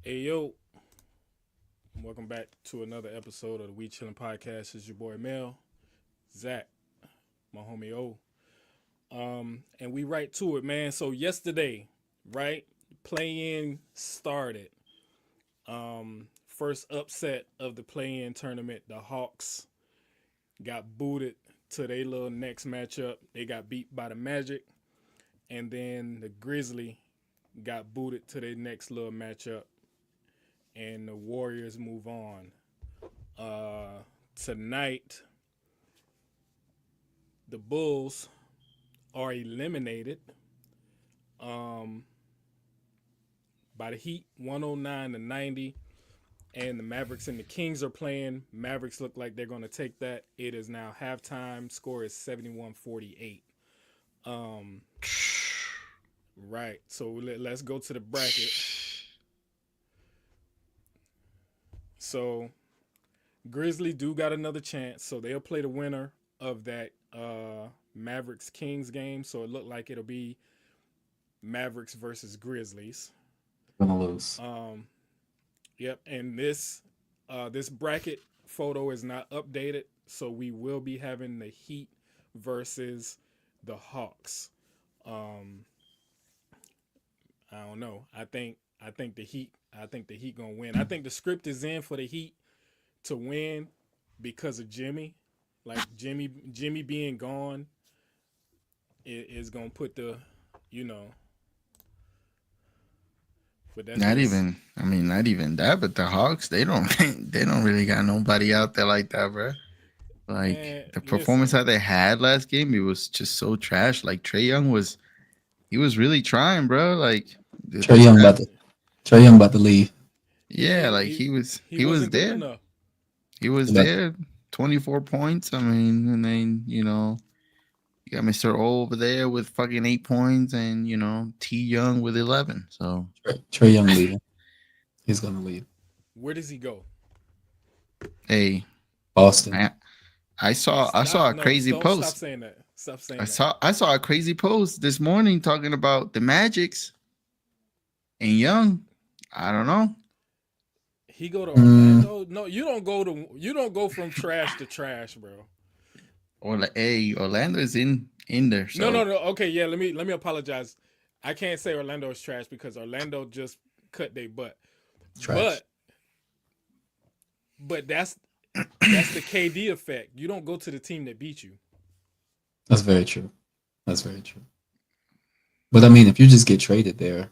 Hey yo, welcome back to another episode of the We Chillin' Podcast. It's your boy Mel, Zach, my homie O. And we right to it, man. So yesterday, right, play-in started. First upset of the play-in tournament, the Hawks got booted to their little next matchup. They got beat by the Magic, and then the Grizzly got booted to their next little matchup, and the Warriors move on. Tonight, the Bulls are eliminated by the Heat, 109-90, and the Mavericks and the Kings are playing. Mavericks look like they're going to take that. It is now halftime. Score is 71-48. Right. So let's go to the bracket. So Grizzly do got another chance. So they'll play the winner of that Mavericks Kings game. So it looked like it'll be Mavericks versus Grizzlies. Gonna lose. Yep. And this bracket photo is not updated. So we will be having the Heat versus the Hawks. I don't know. I think the Heat gonna win. I think the script is in for the Heat to win because of Jimmy. Like Jimmy being gone is gonna put the, you know. But that's Not just, even. I mean, not even that. But the Hawks, they don't. They don't really got nobody out there like that, bro. Like man. the performance Listen, that they had last game, it was just so trash. Like Trey Young was, he was really trying, bro. Like the Trey Young stat, about to Trey Young about to leave. yeah, like he he he was wasn't good there. enough. He was About there. 24 points. I mean, and then you got Mister O over there with fucking 8 points, and T Young with 11. So Trey Young leaving. He's gonna leave. Where does he go? hey, Boston. I I saw Stop. a No, crazy don't stop post. saying that. Stop I saying that. saw I saw a crazy post this morning talking about the Magics and Young. I don't know. He go to Mm, Orlando? No, you don't go from trash to trash, bro. Orlando is in there. No, So no, no. Okay, yeah. Let me apologize. I can't say Orlando is trash because Orlando just cut their butt. trash. But that's the KD effect. You don't go to the team that beat you. That's very true. That's very true. But I mean, if you just get traded there,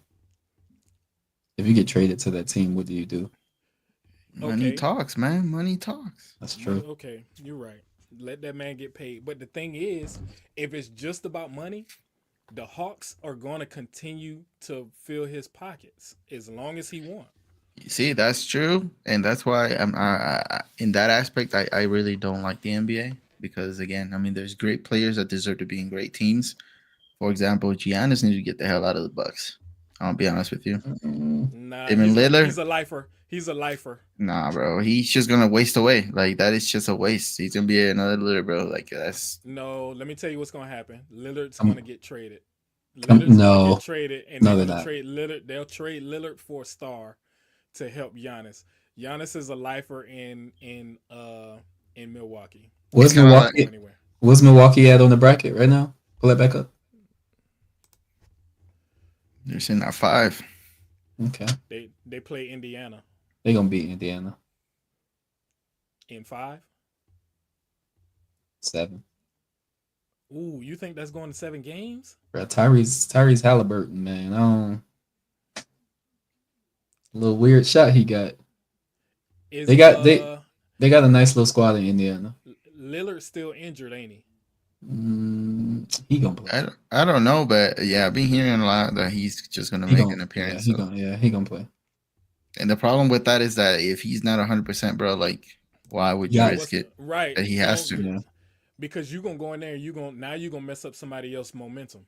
if you get traded to that team, what do you do? money Okay, talks, man. Money talks. That's true. okay, you're right. Let that man get paid. But the thing is, if it's just about money, the Hawks are going to continue to fill his pockets as long as he wants. You see, that's true, and that's why in that aspect, I really don't like the NBA because again, I mean, there's great players that deserve to be in great teams. For example, Giannis needs to get the hell out of the Bucks. I'll be honest with you. Mm, Nah, Damian he's Lillard, a lifer. He's a lifer. nah, bro. He's just gonna waste away. Like that is just a waste. He's gonna be another Lillard, bro. Like that's No, let me tell you what's going to happen. Lillard's going I'm, to get traded. Lillard's going to get no, traded, and they're no, they're going to not. trade Lillard. They'll trade Lillard for a star to help Giannis. Giannis is a lifer in Milwaukee. it's Where's He's kind of not like going Milwaukee? anywhere. Where's Milwaukee at on the bracket right now? Pull that back up. they're sitting at five. Okay, They play Indiana they gonna beat Indiana in 5. 7. Ooh, you think that's going to 7 games? Bro, Tyrese Halliburton, man. A little weird shot he got. Is They got they got a nice little squad in Indiana. Lillard still injured, ain't he? He gonna play. I don't know, but yeah, I've been hearing a lot that he's just gonna He make gonna an yeah appearance. he So, gonna yeah he gonna play. and the problem with that is that if he's not 100%, bro, like why would you Yeah, risk it Right? that he has to? yeah, Because you gonna go in there and you gonna mess up somebody else's momentum.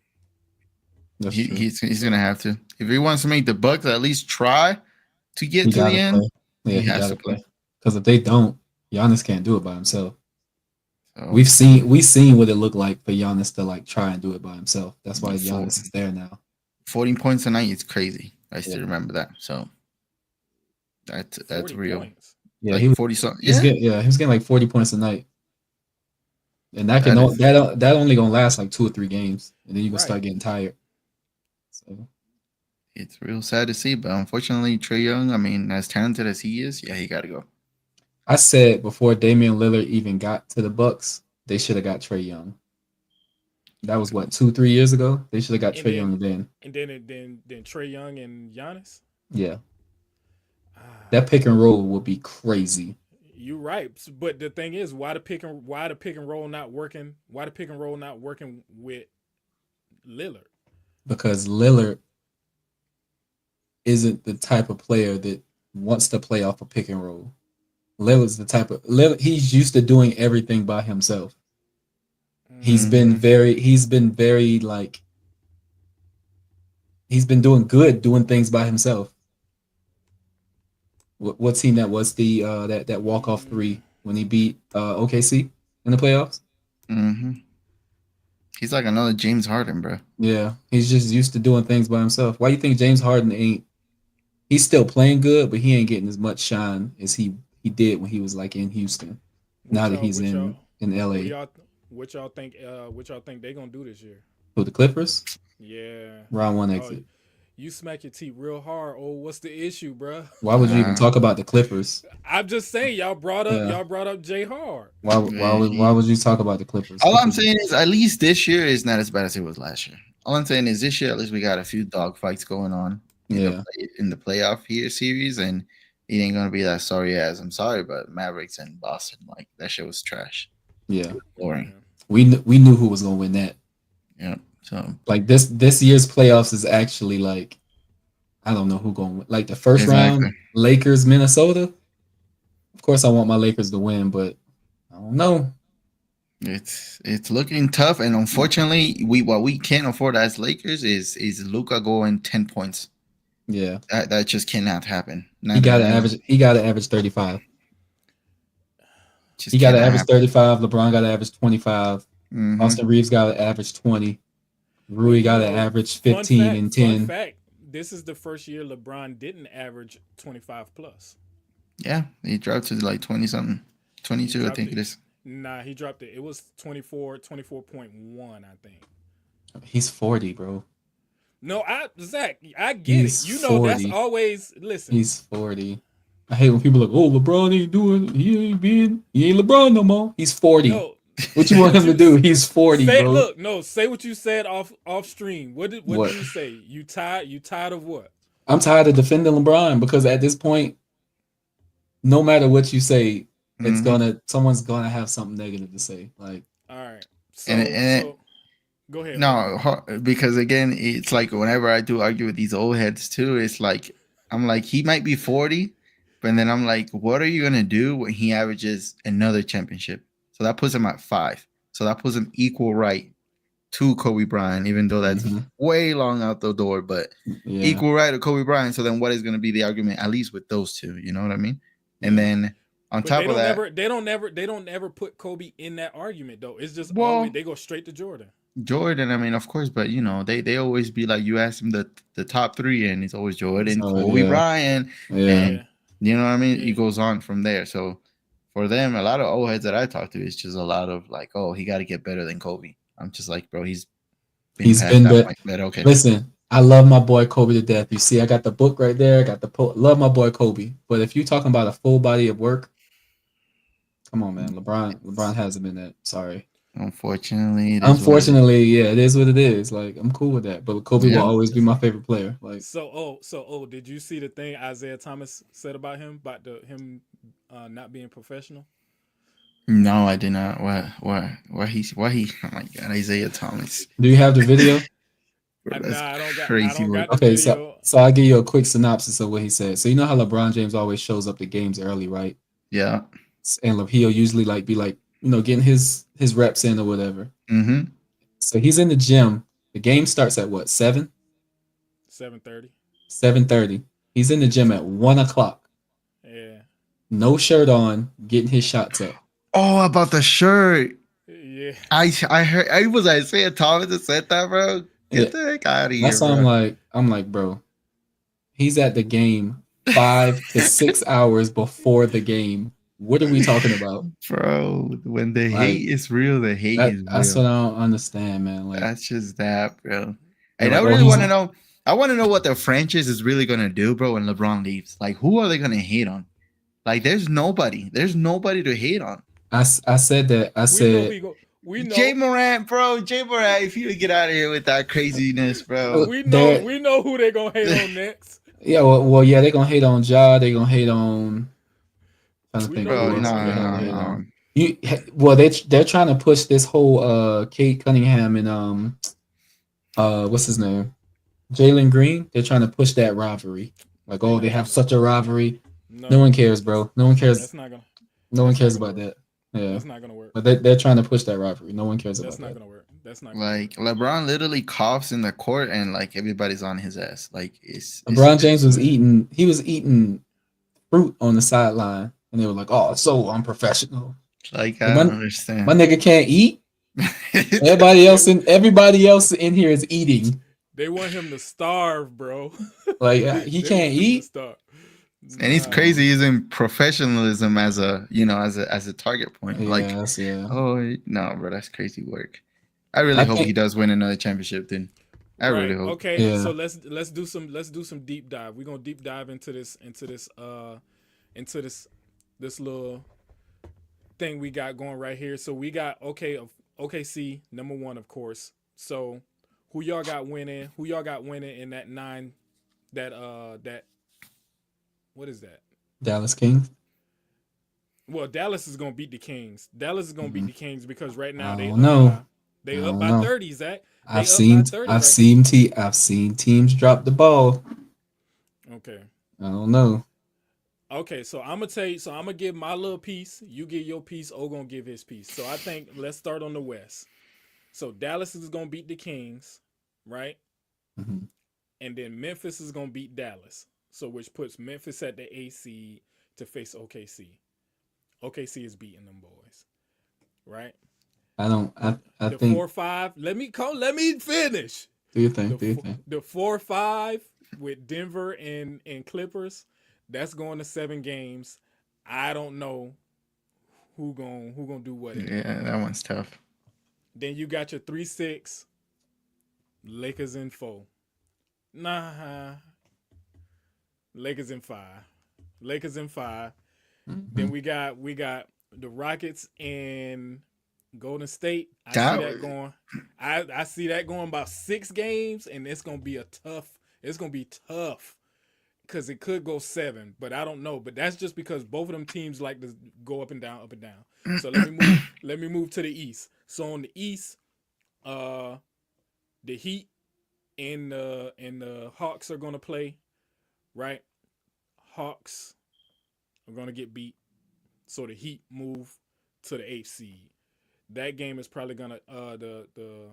that's He, true. he's gonna have to if he wants to make the Bucks at least try to get He to the gotta end. play. Yeah, He he has gotta to play. play. Because if they don't, Giannis can't do it by himself. So We've seen what it looked like for Giannis to like try and do it by himself. That's why four, Giannis is there now. 14 points a night is crazy. I Yeah, still remember that. So That's 40 real. points. Yeah, Like he was 40 something. he was Yeah. getting like 40 points a night. And that That is that only gonna last like 2 or 3 games, and then you gonna Right. start getting tired. So it's real sad to see, but unfortunately, Trey Young, I mean, as talented as he is, yeah, he got to go. I said before Damian Lillard even got to the Bucks, they should have got Trey Young. That was what 2, 3 years ago. They should have got And Trey Young then. then Trey Young and Giannis. Yeah, Ah, that pick and roll would be crazy you're right. But the thing is, why the pick and roll not working? Why the pick and roll not working with Lillard? because Lillard isn't the type of player that wants to play off a pick and roll. Lillard's the type of Lillard. He's used to doing everything by himself. He's been very like he's been doing good doing things by himself. What team that was the that walk off three when he beat OKC in the playoffs? Mm-hmm. He's like another James Harden, bro. Yeah, he's just used to doing things by himself. Why do you think James Harden ain't? He's still playing good, but he ain't getting as much shine as he did when he was like in Houston. Now that he's in What LA y'all what y'all think? What y'all think they gonna do this year? with the Clippers, Yeah. round one Oh, exit. you smack your teeth real hard. Oh, what's the issue, bro? Why would you even talk about the Clippers? I'm just saying, y'all brought Yeah. up Jay Hard. Why would you talk about the Clippers? All I'm saying is, at least this year is not as bad as it was last year. All I'm saying is, this year at least we got a few dog fights going on in the playoff here series, and it ain't gonna be that sorry ass. I'm sorry, but Mavericks and Boston, like that shit was trash. Yeah, Boring. we knew who was gonna win that. Yeah. So like this year's playoffs is actually like I don't know who going to win. Like the first round, Lakers, Minnesota. Of course, I want my Lakers to win, but I don't know. It's looking tough, and unfortunately, what we can't afford as Lakers is Luka going 10 points. Yeah, that just cannot happen. He got to average 35. Just he got to average 35. LeBron got to average 25. Mm-hmm. Austin Reeves got to average 20. Rui got to average 15 and 10. Fun fact: this is the first year LeBron didn't average 25 plus. Yeah, he dropped to like 20 something, 22, I think it is. Nah, he dropped it. It was 24.1, I think. He's 40, bro. No, Zach, I get it. You know 40. That's always listen. He's 40. I hate when people are like, oh, LeBron ain't doing. He ain't LeBron no more. He's 40. No. What you want him to do? He's 40, bro. Look, say what you said off stream. What did you say? You tired of what? I'm tired of defending LeBron because at this point, no matter what you say, it's someone's gonna have something negative to say. Like, all right. So go ahead. No, because again, it's like whenever I do argue with these old heads too, it's like I'm like he might be 40, but then I'm like, what are you gonna do when he averages another championship? So that puts him at 5. So that puts him equal right to Kobe Bryant, even though that's way long out the door, but equal right to Kobe Bryant. So then what is going to be the argument, at least with those two? You know what I mean? And then on top of that, they don't ever put Kobe in that argument though. It's just always they go straight to Jordan. I mean, of course, but you know, they always be like, you ask him the top 3 and it's always Jordan, Kobe Bryant. And you know what I mean? He goes on from there. So for them, a lot of old heads that I talk to, it's just a lot of like, oh, he got to get better than Kobe. I'm just like, bro, he's been better. Okay. Listen, I love my boy Kobe to death. You see, I got the book right there. I got love my boy Kobe. But if you're talking about a full body of work, come on, man. LeBron hasn't been that. Sorry. Unfortunately, yeah, it is what it is. Like, I'm cool with that. But Kobe will always be my favorite player. Like, did you see the thing Isaiah Thomas said about him, about him not being professional? No, I did not. Why he? Oh my God, Isaiah Thomas. Do you have the video? Bro, I don't got okay, the video. So I'll give you a quick synopsis of what he said. So you know how LeBron James always shows up to games early, right? Yeah. And he'll usually be getting his reps in or whatever. Mm-hmm. So he's in the gym. The game starts at what? 7? 7:30. 7:30. He's in the gym at 1:00. Yeah. No shirt on, getting his shots up. Oh, about the shirt. Yeah. I heard. I was Isaiah Thomas that said that, bro. Get the heck out of here. That's why I'm like, bro. He's at the game 5 to 6 hours before the game. What are we talking about? Bro, when the Like hate is real, the hate is that's real. what I don't understand, man. Like That's just that, bro. they're And I like, oh, really he's want to know. I want to know what the franchise is really gonna do, bro. When LeBron leaves, like, who are they gonna hate on? Like, there's nobody. There's nobody to hate on. I said that. I We know said he go. We Jay know. Morant, bro. Jay Morant, if you would get out of here with that craziness, bro. We know. they're We know who they gonna hate on next. yeah, well, yeah, they're gonna hate on Ja. They're gonna hate on. Trying to We think know who who Bro, they else gonna no, the hate hell no, on. hate no. on. You well, they're trying to push this whole Kate Cunningham and what's his name, Jalen Green. They're trying to push that rivalry. Like, They oh, they not have gonna. such a rivalry. No No, one cares, bro. No one cares. that's not gonna. No one That's not cares gonna about work. that. Yeah, That's not gonna work. but they're trying to push that rivalry. No one cares That's about not that. gonna work. That's not gonna work. Like LeBron literally coughs in the court, and like everybody's on his ass. Like it's LeBron James was sad. eating. He was eating fruit on the sideline, and they were like, "Oh, it's so unprofessional." Like Like, I don't my understand. nigga can't eat. They Everybody else in here is eating. they want him to starve, bro. Like he They can't want him to eat. starve. And he's Nah, crazy using professionalism as a as a target point. Like, Yes, yeah. oh no, bro, that's crazy work. I really I hope he think does win another championship, dude. I really right. hope. Okay. So yeah. let's do some deep dive. We're gonna deep dive into this little thing we got going right here. So we got OKC number one, of course. So who y'all got winning? Who y'all got winning in that nine? That what is that? Dallas King. Well, Dallas is gonna beat the Kings. Dallas is gonna beat Mhm. the Kings because right now I they don't up know. by I they up don't by know. 30, Zach. They up by 30 right I've seen teams drop the ball. now. Okay. I don't know. Okay, so I'm gonna tell you. So I'm gonna give my little piece. You give your piece. O gonna give his piece. So I think let's start on the West. So Dallas is gonna beat the Kings, right? Mhm. And then Memphis is gonna beat Dallas. So which puts Memphis at the A seed to face OKC. OKC is beating them boys, right? I don't. I The think. 4-5. Let me finish. Do you think? The Do you four, think? the 4-5 with Denver and Clippers. That's going to 7 games. I don't know who gonna do what in that. Yeah, that one's tough. Then you got your 3-6 Lakers in 4. Nah, Lakers in 5. Lakers in 5. Then Mhm. we got the Rockets and Golden State. I see That that going. I see that going about 6 games, and it's gonna be a tough. It's gonna be tough because it could go 7, but I don't know. But that's just because both of them teams like to go up and down, up and down. So let me move. Let me move to the East. So on the East, uh, the Heat and the Hawks are gonna play, right? Hawks are gonna get beat, so the Heat move to the 8th seed. That game is probably gonna the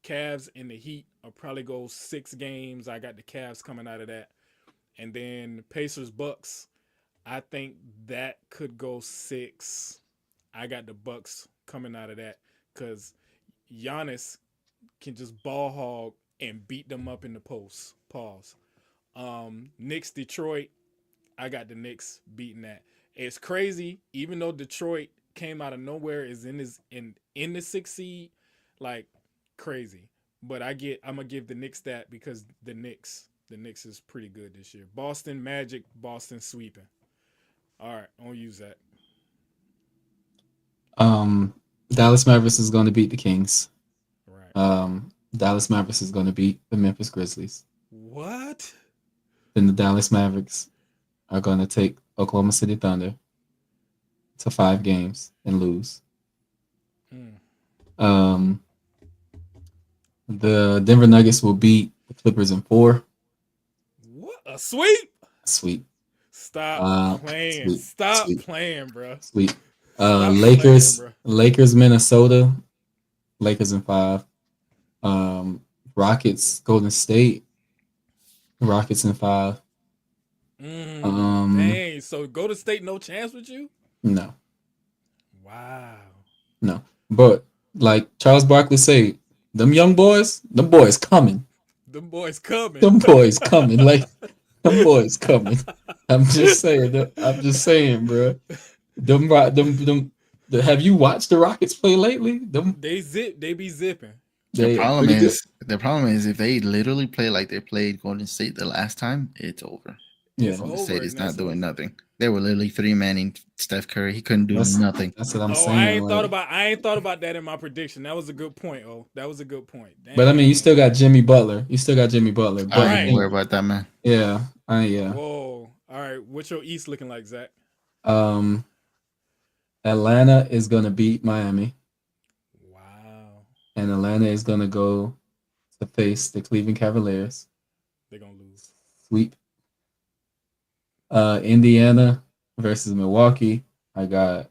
Cavs and the Heat are probably go 6 games. I got the Cavs coming out of that, and then Pacers Bucks. I think that could go 6. I got the Bucks coming out of that because Giannis can just ball hog and beat them up in the post. Pause. Knicks Detroit. I got the Knicks beating that. It's crazy, even though Detroit came out of nowhere, is in the 6th seed, like crazy. But I'm gonna give the Knicks that because the Knicks is pretty good this year. Boston Magic, Boston sweeping. All right, I'll use that. Um, Dallas Mavericks is going to beat the Kings. Right. Dallas Mavericks is going to beat the Memphis Grizzlies. What? Then the Dallas Mavericks are going to take Oklahoma City Thunder to 5 games and lose. Mm. Um, the Denver Nuggets will beat the Clippers in 4. What a sweep! Sweet. Stop playing. Sweet. Stop Sweet. playing, bro. Sweet. Stop playing, bro. Lakers, Minnesota. Lakers in 5. Rockets, Golden State. Rockets in 5. Dang. So go to state, no chance with you? No, Wow. no. But like Charles Barkley say, them boys coming. Them boys coming. Them boys coming. Like Them boys coming. I'm just saying. I'm just saying, bro. Have you watched the Rockets play lately? They be zipping. They pretty good. The problem is if they literally play like they played Golden State the last time, it's over. Yeah, Golden over, State is and not that's doing nothing. They were literally 3-manning Steph Curry. He couldn't do nothing. that's what I'm Oh, saying. I ain't thought about that in my prediction. That was a good point. Oh, that was a good point. But I mean, you Dang. still got Jimmy Butler. But I Right. ain't even worried about that, man. yeah. Whoa. All right. What's your East looking like, Zach? Atlanta is gonna beat Miami, Wow. and Atlanta is gonna go to face the Cleveland Cavaliers. They're gonna lose. Sweep. Indiana versus Milwaukee. I got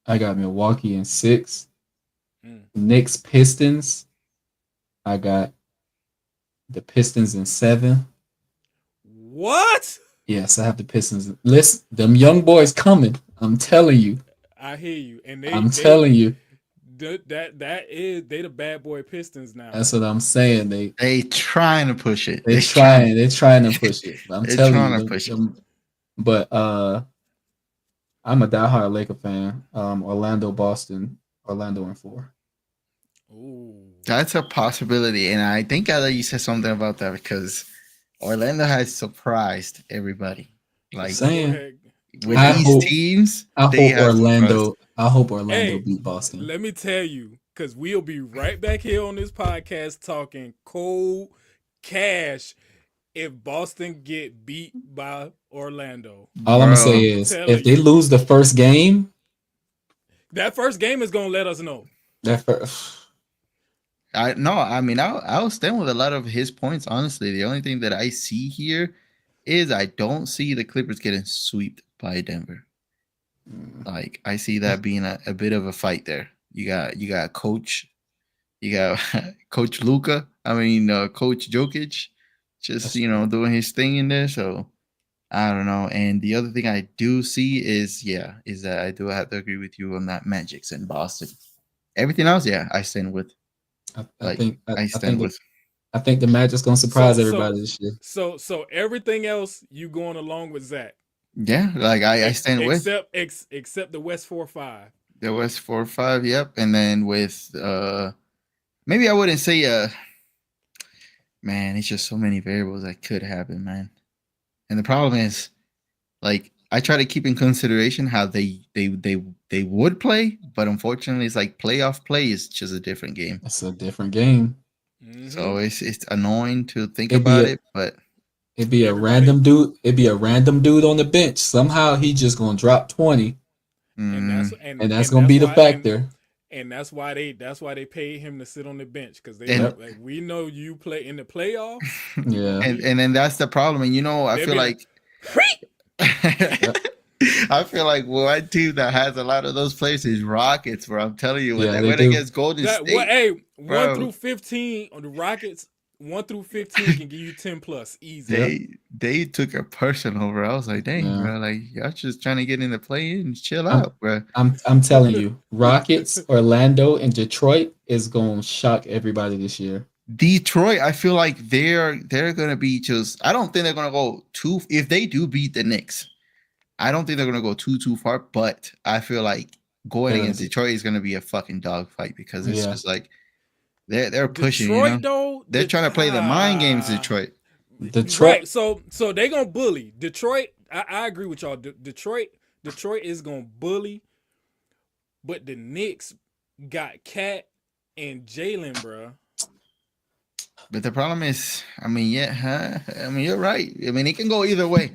Milwaukee in 6. Knicks Pistons. I got the Pistons in 7. What? Yes, I have the Pistons. Listen, them young boys coming. I'm telling you. I hear you. And I'm telling you. They the bad boy Pistons now. That's what I'm saying. They trying to push it. They're trying to push it. I'm They're telling trying you. to push it. But I'm a diehard Laker fan. Orlando in 4. Ooh. That's a possibility, and I think I you said something about that because Orlando has surprised everybody. Like Saying, with these teams, I hope Orlando beat Boston. Let me tell you, because we'll be right back here on this podcast talking cold cash if Boston get beat by Orlando. All I'm gonna say is, if they lose the first game, that first game is gonna let us know. I'll stand with a lot of his points. Honestly, the only thing that I see here is I don't see the Clippers getting swept by Denver. Like I see that being a bit of a fight there. You got Coach Luka. Coach Jokic, just doing his thing in there. So I don't know. And the other thing I do see is that I do have to agree with you on that Magic's in Boston. Everything else, I stand with. I think the Magic's gonna surprise everybody this year. So everything else you going along with Zach? Yeah, like I stand with except the West 4-5. The West 4-5, yep. And then with maybe I wouldn't say man, it's just so many variables that could happen, man. And the problem is, like, I try to keep in consideration how they would play, but unfortunately, it's like playoff play is just a different game. It's a different game. Mm-hmm. So it's annoying to think about it, but it'd be a random dude. It'd be a random dude on the bench. Somehow he just gonna drop 20, and that's gonna be the factor. And that's why they paid him to sit on the bench because we know you play in the playoffs. Yeah, and then that's the problem. And I feel like. I feel like one team that has a lot of those players is Rockets, bro. I'm telling you, when they went against Golden State. 1 through 15 on the Rockets, 1 through 15 can give you 10 plus easy. They took it personal, bro. I was like, dang, bro, like y'all just trying to get in the play and chill out, bro. I'm telling you, Rockets, Orlando, and Detroit is gonna shock everybody this year. Detroit, I feel like they're gonna be just. I don't think they're gonna go too. If they do beat the Knicks, I don't think they're gonna go too far. But I feel like going against Detroit is gonna be a fucking dogfight because it's just like they're pushing. Detroit, though, they're trying to play the mind games. Detroit. Right. So they're gonna bully Detroit. I agree with y'all. Detroit is gonna bully, but the Knicks got Cat and Jalen, bro. But the problem is, you're right. It can go either way.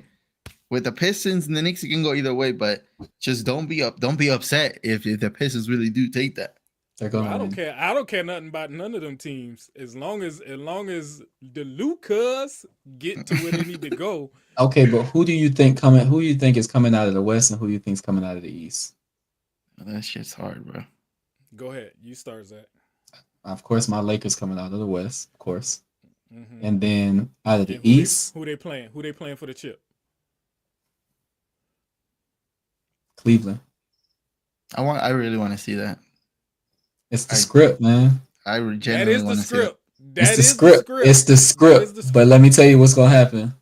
With the Pistons and the Knicks, it can go either way. But just don't be upset if the Pistons really do take that. Bro, I don't care. I don't care nothing about none of them teams. As long as the Lucas get to where they need to go. Okay, but who do you think is coming out of the West, and who do you think is coming out of the East? That shit's hard, bro. Go ahead. You start, Zach. Of course, my Lakers coming out of the West, of course. Mm-hmm. And then out of the East, who they playing? Who they playing for the chip? Cleveland. I really want to see that. It's the script, man. I genuinely want to see that. That the is the script. script. It's the That is script. the But script. let me tell you what's gonna happen.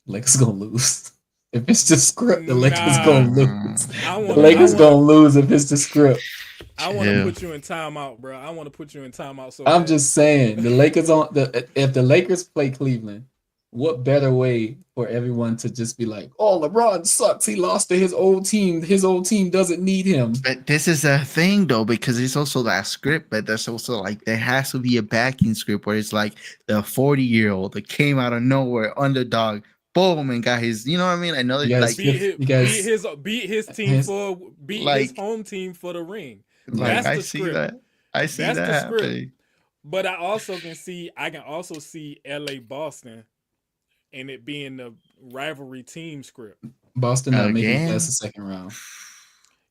Lakers gonna lose. If it's the script, the Lakers Nah, gonna lose. I The wanna, I Lakers Nah, wanna, gonna lose if it's the script. I wanna chill. put you in timeout, bro. I wanna put you in timeout so I'm bad. just saying the Lakers on the if the Lakers play Cleveland, what better way for everyone to just be like, oh, LeBron sucks. He lost to his old team. His old team doesn't need him. But this is a thing though, because it's also that script, but there's also like there has to be a backing script where it's like the 40-year-old that came out of nowhere, underdog, boom, and got his. You know what I mean? I know You that guys, like you guys, Beat his team his, for beat his like home team for the ring. like yeah, That's I the see script. that. I see That's that the script. happening. But I can also see LA Boston and it being the rivalry team script. Boston not making it past Again. the second round.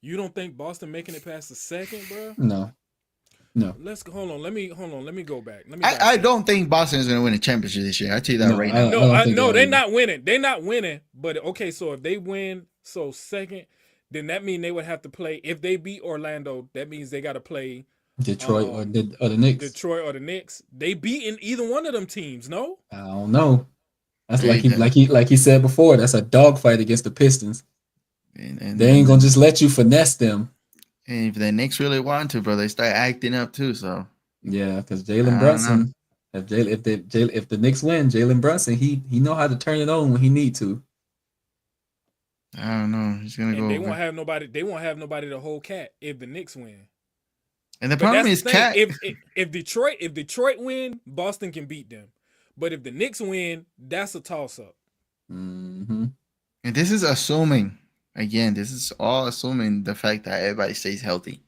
You don't think Boston making it past the second, bro? No, no, Let's go. Hold on. Let me go back. Let me I backtrack. don't think Boston is going to win a championship this year. I tell you that no. right I, now. I No, don't think no, they are they're either. not winning. They're not winning. But okay, so if they win, so second, then that means they would have to play. If they beat Orlando, that means they got to play Detroit um or the Knicks. Detroit or the Knicks. They beating either one of them teams, no? I don't know. That's Hey, like he said before. That's a dogfight against the Pistons. and They ain't gonna just let you finesse them. and if the Knicks really want to, bro, they start acting up too. So Yeah, because Jalen I don't know. Brunson, if the Knicks win, Jalen Brunson, he know how to turn it on when he need to. I don't know. He's gonna And go they over. won't have nobody. They won't have nobody to hold cat if the Knicks win. And the But problem that's the is, thing. Cat. If Detroit win, Boston can beat them. But if the Knicks win, that's a toss up. Mm-hmm. And this is assuming, again, this is all assuming the fact that everybody stays healthy.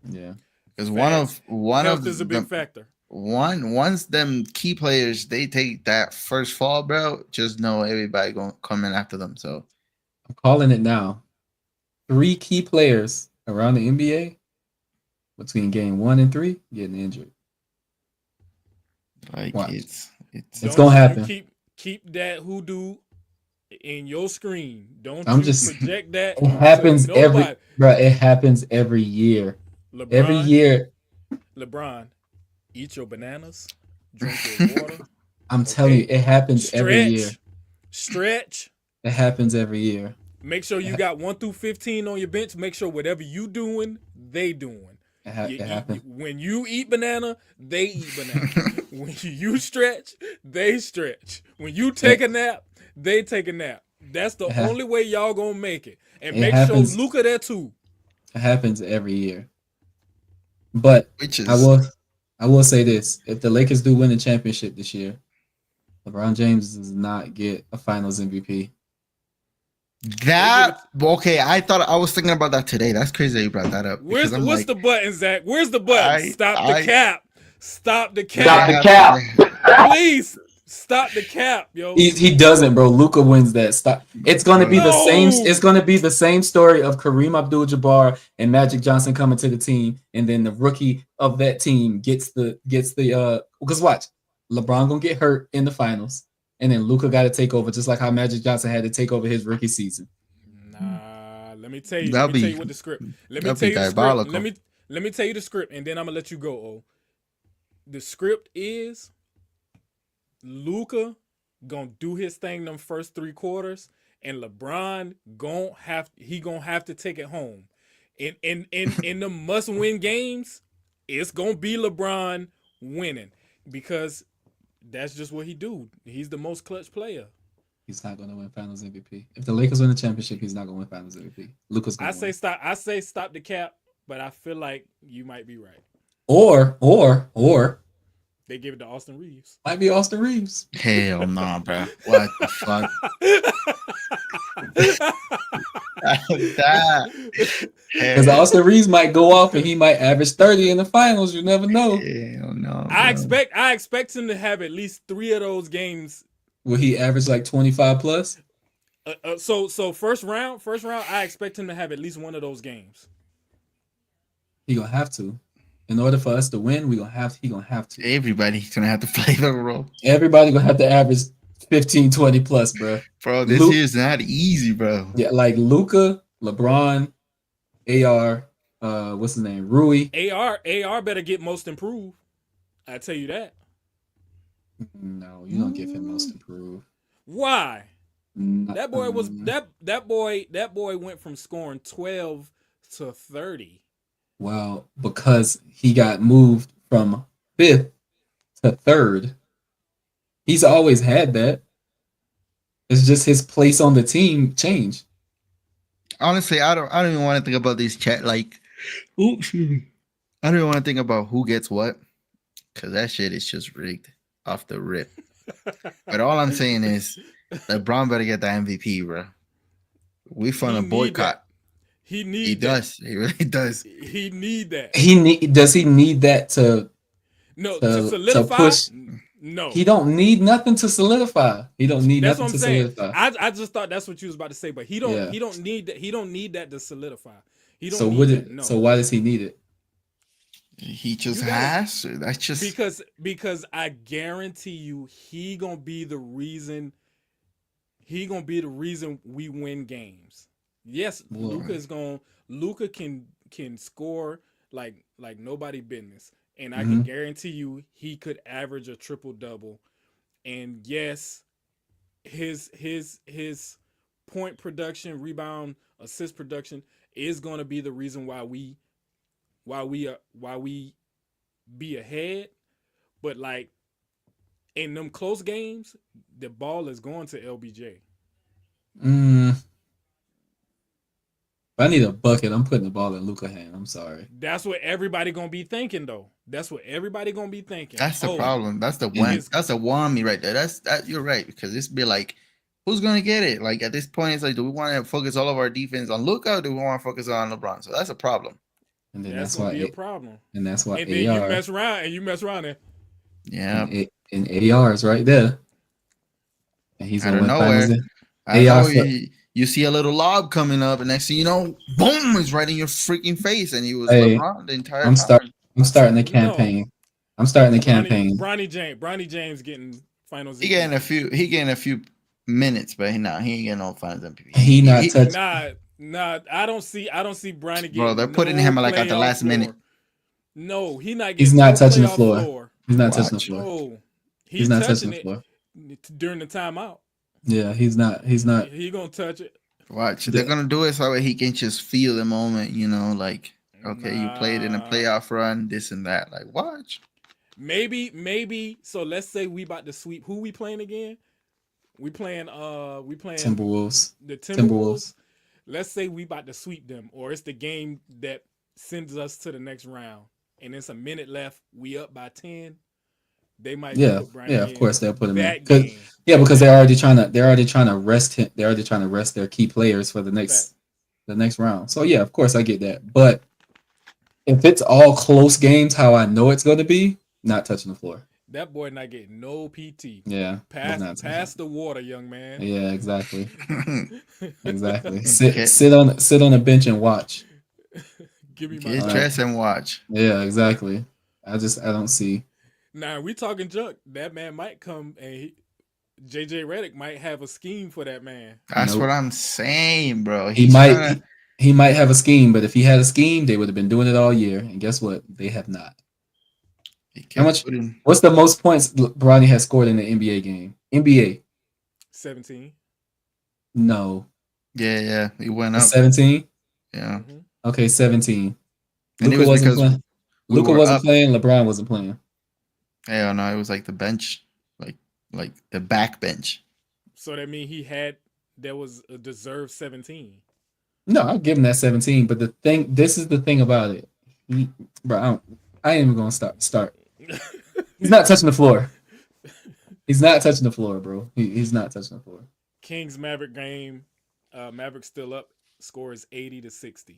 Yeah. Because Facts. one Health of is a big the factor. once them key players they take that first fall, bro, just know everybody going coming after them. So I'm calling it now. 3 key players around the NBA between game 1 and 3 getting injured. like Watch. it's It's Don't gonna you happen. keep that hoodoo in your screen. Don't I'm you just project that it happens to every nobody. bro, it happens every year. Every LeBron, year, LeBron, eat your bananas, drink your water. I'm telling you, Okay, it happens every year. stretch. It happens every year. Make sure you got 1 through 15 on your bench. Make sure whatever you doing, they doing. It happens. When you eat banana, they eat banana. When you stretch, they stretch. When you take a nap, they take a nap. That's the only way y'all gonna make it. And It make sure happens. Luka there too. It happens every year. But which I is will say this: if the Lakers do win the championship this year, LeBron James does not get a Finals MVP. that okay. I was thinking about that today. That's crazy that you brought that up. What's Like, the button, Zach? Where's the button? Stop the cap. Stop the Stop cap. the cap. Please stop the cap, yo. He doesn't, bro. Luka wins that. Stop. It's gonna be the same. No. It's gonna be the same story of Kareem Abdul-Jabbar and Magic Johnson coming to the team, and then the rookie of that team gets the because watch, LeBron gonna get hurt in the finals, and then Luka got to take over, just like how Magic Johnson had to take over his rookie season. Nah, let me tell you. That'll Let me tell be- you what the script. Let me that'll tell be you the script. diabolical. Let me tell you the script, and then I'm gonna let you go. Oh, the script is Luka gonna do his thing them first 3 quarters, and LeBron gonna have to take it home. In the must win games, it's gonna be LeBron winning because that's just what he do. He's the most clutch player. He's not gonna win Finals MVP. If the Lakers win the championship, he's not gonna win Finals MVP. Luka's gonna win. I say stop the cap, but I feel like you might be right. Or They give it to Austin Reeves. might be Austin Reeves. hell no, bro. What the fuck? That Because Austin Reeves might go off and he might average 30 in the finals. You never know. hell no. I bro. expect him to have at least 3 of those games. Will he average like 25 plus? So first round, I expect him to have at least 1 of those games. He gonna have to. In order for us to win, he gonna have to. Everybody's gonna have to play the role, Everybody gonna have to average 15, 20 plus, bro. bro. This year's not easy, bro. Yeah, like Luka, LeBron, AR, what's his name? Rui. AR better get most improved. I tell you that. No, you don't give him most improved. Why? Not, That boy was that boy went from scoring 12 to 30. well, because he got moved from 5th to 3rd. He's always had that. It's just his place on the team changed. Honestly, I don't even want to think about these chat like. Oops. I don't even want to think about who gets what, because that shit is just rigged off the rip. But all I'm saying is, LeBron better get the MVP, bro. We fund a boycott. He need He that. does. He really does. He need that. Does he need that to solidify? push? No. He don't need nothing to solidify. He don't need That's nothing what I'm to saying. solidify. I just thought that's what you was about to say, but he don't need that. He don't need that to solidify. He don't So need that. No. So why does he need it? He just has to. That's just because I guarantee you he gonna be the reason. He gonna be the reason we win games. Yes, Luka can score like nobody business, and I can guarantee you he could average a triple double. And yes, his point production, rebound, assist production is gonna be the reason why we be ahead. But like in them close games, the ball is going to LBJ. If I need a bucket, I'm putting the ball in Luka's hand. I'm sorry. That's what everybody gonna be thinking, though. That's what everybody gonna be thinking. That's the problem. That's the one. That's the whammy right there. That you're right, because it's be like, who's gonna get it? Like at this point, it's like, do we want to focus all of our defense on Luka, or do we want to focus on LeBron? So that's a problem. And then that's gonna be a problem. And that's why. And then you mess around, and yeah. And AR is right there. And he's out of nowhere. AR. You see a little lob coming up, and next thing you know, boom, it's right in your freaking face, and he was LeBron the entire time. I'm starting the campaign. I'm starting the campaign. Bronny James getting finals. He getting a few minutes, but he ain't getting no finals MVP. He not touching. Nah, I don't see Bronny getting. Bro, they're putting him like at the last minute. No, he's not touching the floor. He's not touching the floor. No, he's not touching the floor during the timeout. Yeah, he's not. He gonna touch it. Watch. They're gonna do it so that he can just feel the moment, like, okay, you played in a playoff run, this and that. Like, watch. Maybe. So let's say we about to sweep. Who we playing again? We playing Timberwolves. The Timberwolves. Let's say we about to sweep them, or it's the game that sends us to the next round, and it's a minute left. We up by 10. They might of course they'll put him in. Game. Yeah, because they're already trying to rest him. They're already trying to rest their key players for the next round. So yeah, of course I get that. But if it's all close games, how I know it's going to be, not touching the floor. That boy not getting no PT. Yeah, pass the water, young man. Yeah, exactly. Exactly. Sit on a bench and watch. Give me my get dressed and watch. Yeah, exactly. I don't see. Now we talking junk. That man might come and JJ Redick might have a scheme for that man. That's what I'm saying, bro. He might have a scheme, but if he had a scheme, they would have been doing it all year. And guess what? They have not. How much? What's the most points Bronny has scored in the NBA game? NBA. 17. No. Yeah, he went up. 17. Yeah. Okay, 17. And Luka wasn't playing. Luka wasn't playing. LeBron wasn't playing. Hell no, it was like the bench, like the back bench. So that means there was a deserved 17. No, I'll give him that 17. But this is the thing about it, bro. I ain't even gonna start. He's not touching the floor. He's not touching the floor, bro. He's not touching the floor. Kings Maverick game. Maverick still up. Score is 80-60.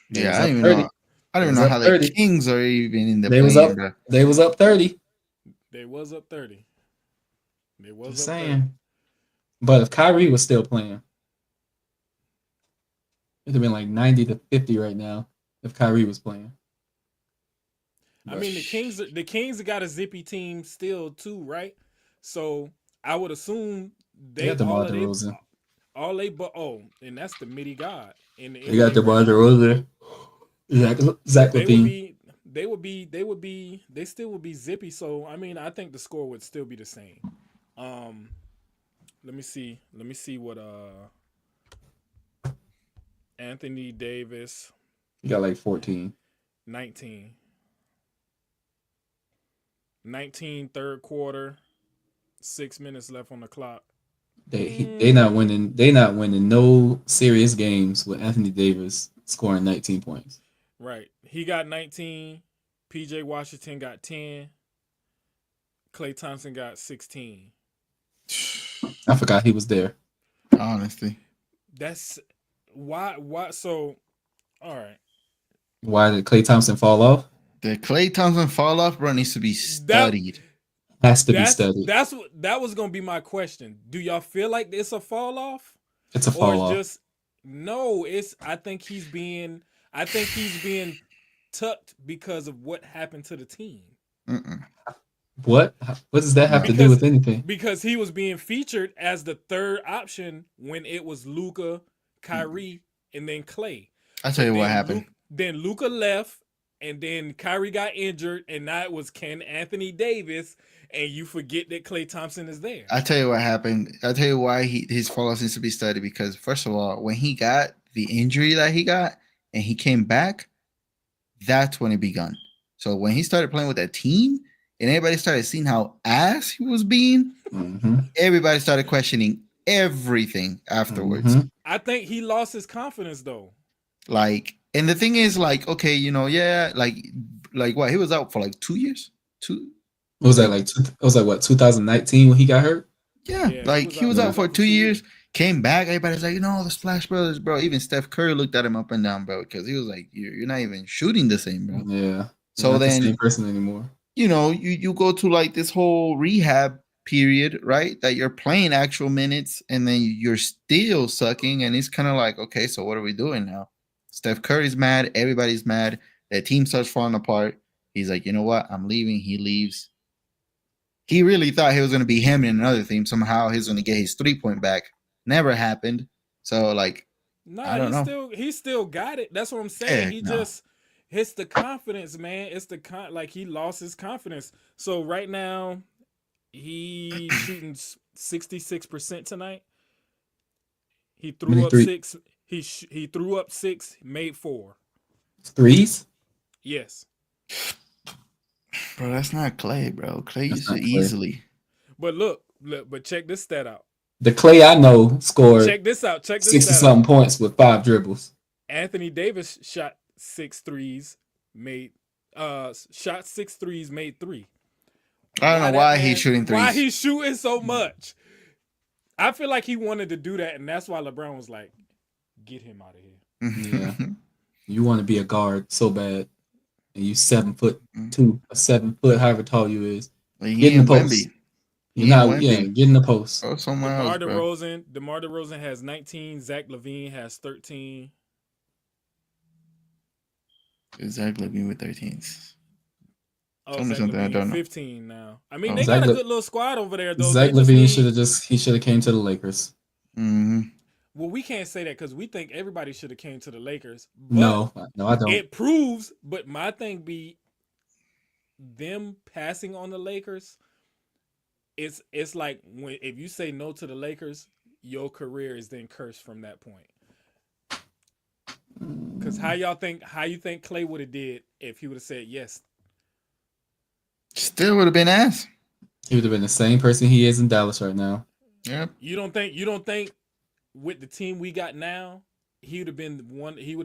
Yeah, I don't even know how 30. The Kings are even in the They was up 30. They was up 30. They was Just up saying. 30. But if Kyrie was still playing, it'd have been like 90-50 right now if Kyrie was playing. I mean, the Kings got a zippy team still too, right? So I would assume they got DeMar DeRozan. And that's the midi god. They got DeMar DeRozan. Zach LaVine. they still would be zippy. So I mean, I think the score would still be the same. Um, let me see what Anthony Davis You got like 14. 19. 19 third quarter, 6 minutes left on the clock. They not winning. They not winning no serious games with Anthony Davis scoring 19 points. Right. He got 19. PJ Washington got 10. Klay Thompson got 16. I forgot he was there. Honestly, That's why so all right. Why did Klay Thompson fall off? the Klay Thompson fall off, bro, needs to be studied. Has to be studied. That was gonna be my question. Do y'all feel like it's a fall off? It's a fall off. Just no, I think he's being tucked because of what happened to the team. What does that have to do with anything? Because he was being featured as the third option when it was Luka, Kyrie, and then Klay. I'll tell you what happened. Then Luka left, and then Kyrie got injured, and now it was Anthony Davis, and you forget that Klay Thompson is there. I'll tell you what happened. I'll tell you why his fall off needs to be studied. Because first of all, when he got the injury that he got and he came back, that's when it begun. So when he started playing with that team and everybody started seeing how ass he was being, everybody started questioning everything afterwards. I think he lost his confidence though. Like, and the thing is, like, okay, you know, yeah, like what? He was out for like 2 years. What was that like? It was like what, 2019 when he got hurt? Yeah, like he was out for 2 years, came back. Everybody's like, you know, the Splash Brothers, bro. Even Steph Curry looked at him up and down, bro, because he was like, you're not even shooting the same, bro. Yeah. So not then, the same person anymore. You know, you go to like this whole rehab period, right? That you're playing actual minutes, and then you're still sucking, and it's kind of like, okay, so what are we doing now? Steph Curry's mad. Everybody's mad. The team starts falling apart. He's like, you know what? I'm leaving. He leaves. He really thought he was going to be him in another team. Somehow he's going to get his 3-point back. Never happened. So, like, I don't know. He still got it. That's what I'm saying. Just hits the confidence, man. It's like he lost his confidence. So right now, he's shooting 66% tonight. He threw up 6. He threw up 6, made 4 threes. Yes. Bro, that's not Klay, bro. Klay used to easily. But look, but check this stat out. The Klay I know scored. Check this out. 60-something points with 5 dribbles. Anthony Davis shot 6 threes, made shot 6 threes, made 3. I don't know why he's shooting threes. Why he's shooting so much? I feel like he wanted to do that, and that's why LeBron was like, "Get him out of here." Yeah. You want to be a guard so bad, and you 7'2", 7 foot, however tall you is. Get in the post. You're not, get in the post. Oh, somewhere else, bro. DeMar DeRozan has 19. Zach LaVine has 13. Zach LaVine with 13. Oh, tell me something I don't know. 15 now. I mean, they Zach got a good little squad over there, though. Zach LaVine should have came to the Lakers. Well, we can't say that because we think everybody should have came to the Lakers. No, I don't. It proves, but my thing be them passing on the Lakers. It's like if you say no to the Lakers, your career is then cursed from that point. Because how you think Klay would have did if he would have said yes? Still would have been ass. He would have been the same person he is in Dallas right now. Yep. You don't think with the team we got now, he would have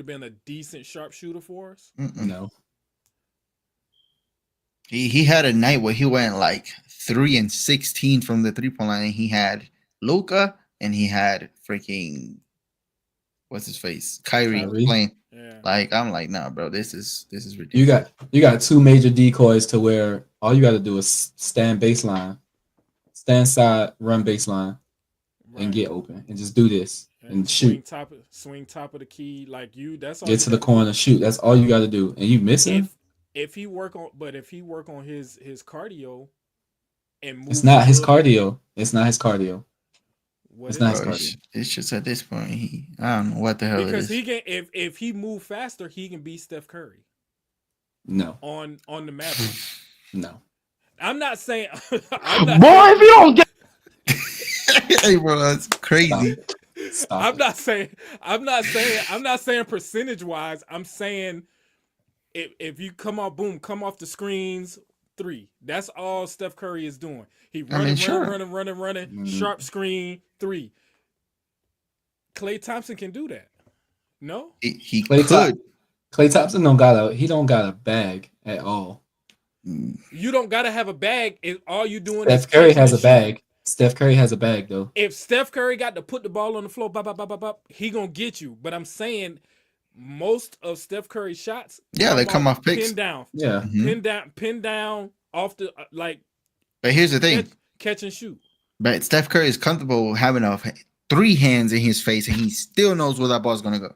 been a decent sharpshooter for us? No. He had a night where he went like 3-16 from the 3-point line. And he had Luka and he had freaking what's his face? Kyrie playing. Yeah. Like I'm like, nah, bro, this is ridiculous. You got 2 major decoys to where all you got to do is stand baseline, stand side, run baseline, and get open, and just do this and shoot. Swing top of the key, like you. That's all. Get to the corner, shoot. That's all you got to do, and you missing. If he work on his cardio, and move it's not his cardio. It's not his cardio. It's not his cardio. It's just at this point, I don't know what the hell because it is. he can if he move faster, he can beat Steph Curry. No. on the Mavericks. No. I'm not saying. I'm not Boy, saying. if you don't get, hey, bro, that's Stop crazy. it. Stop I'm it. not saying. I'm not saying. I'm not saying percentage wise. I'm saying if you come off the screens, 3. That's all Steph Curry is doing. He I mean, running, sure, Mm, sharp screen, 3. Klay Thompson can do that. No, he Clay, could. Clay Thompson he don't got a bag at all. Mm, you don't gotta have a bag. All you doing is Steph Curry catching has and a shooting. bag. Steph Curry has a bag though. If Steph Curry got to put the ball on the floor, he gonna get you. But I'm saying most of Steph Curry's shots Yeah, they come come off off picks. pin down, Yeah. hmm pin down off the But here's the thing. catch and shoot. But Steph Curry is comfortable having 3 hands in his face, and he still knows where that ball's gonna go.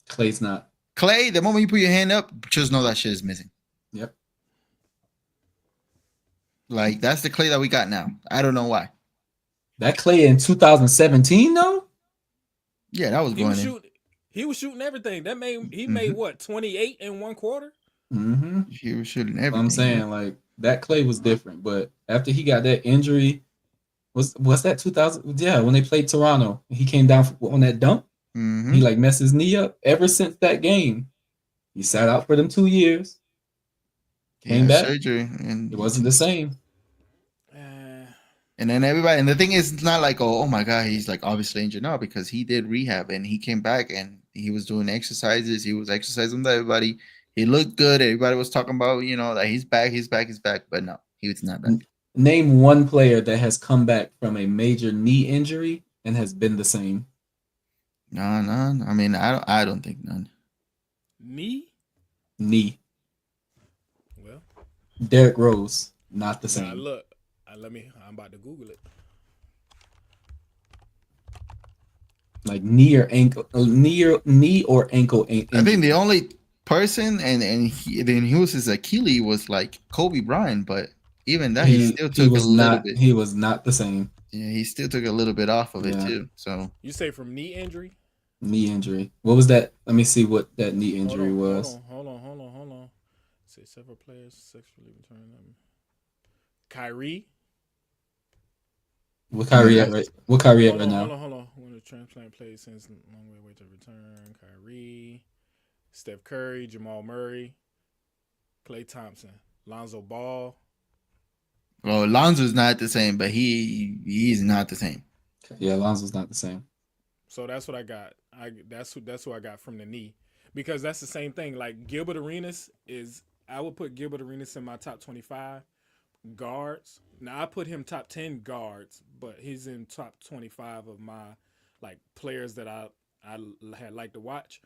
Clay's not. Clay, the moment you put your hand up, just know that shit is missing. Yep. Like that's the Clay that we got now. I don't know why. That Clay in 2017 though? Yeah, that was He was going in. shooting. He was shooting everything. That made he Mhm. made what 28 in one quarter. Mm-hmm. He was shooting I'm everything. saying like that Clay was different, but after he got that injury, was that 2000? Yeah, when they played Toronto, he came down on that dunk. Mm-hmm. He like messed his knee up. Ever since that game, he sat out for them 2 years. He Came had back. surgery, and It wasn't the same. and then everybody. And the thing is, it's not like oh my god, he's like obviously injured now because he did rehab and he came back and he was doing exercises. He was exercising with everybody. He looked good. Everybody was talking about that he's back, he's back, he's back. But no, he was not back. Name one player that has come back from a major knee injury and has been the same. None. I mean, I don't think none. Knee. Knee. Well, Derrick Rose, not the now same. look. I'm about to Google it. Like knee or ankle, knee or ankle injury. I think the only person and then he was his Achilles was like Kobe Bryant, but even that he still took a little bit. He was not the same. Yeah, he still took a little bit off of it Yeah. too. So You say from knee injury? Knee injury. What was that? Let me see what that knee injury was. Hold on. Say several players sexually returned them. Kyrie. What Kyrie at right? What Kyrie at right now? Hold on. When the transplant played since long way to return. Kyrie, Steph Curry, Jamal Murray, Klay Thompson, Lonzo Ball. well, Lonzo's not the same, but he's not the same. Yeah, Lonzo's not the same. So that's what I got. That's who I got from the knee, because that's the same thing. Like Gilbert Arenas I would put Gilbert Arenas in my top 25 guards. Now I put him top 10 guards, but he's in top 25 of my like players that I had liked to watch.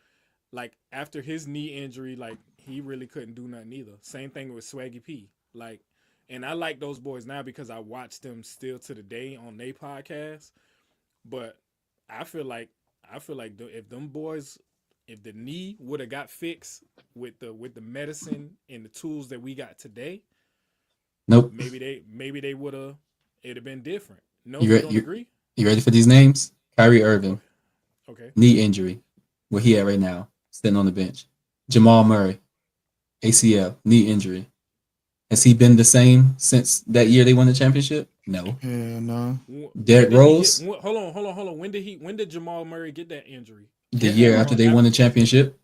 Like after his knee injury, like he really couldn't do nothing either. Same thing with Swaggy P. Like, and I like those boys now because I watch them still to the day on their podcast. But I feel like if them boys, if the knee would have got fixed with the medicine and the tools that we got today, Nope. maybe they would have. It'd have been different. No, You you re- don't you- agree? You ready for these names? Kyrie Irving, Okay. knee injury. Where he at right now? Sitting on the bench. Jamal Murray, ACL, knee injury. Has he been the same since that year they won the championship? No. Yeah, no. Derrick Rose, Hold on. When did Jamal Murray get that injury? the year after they won the championship,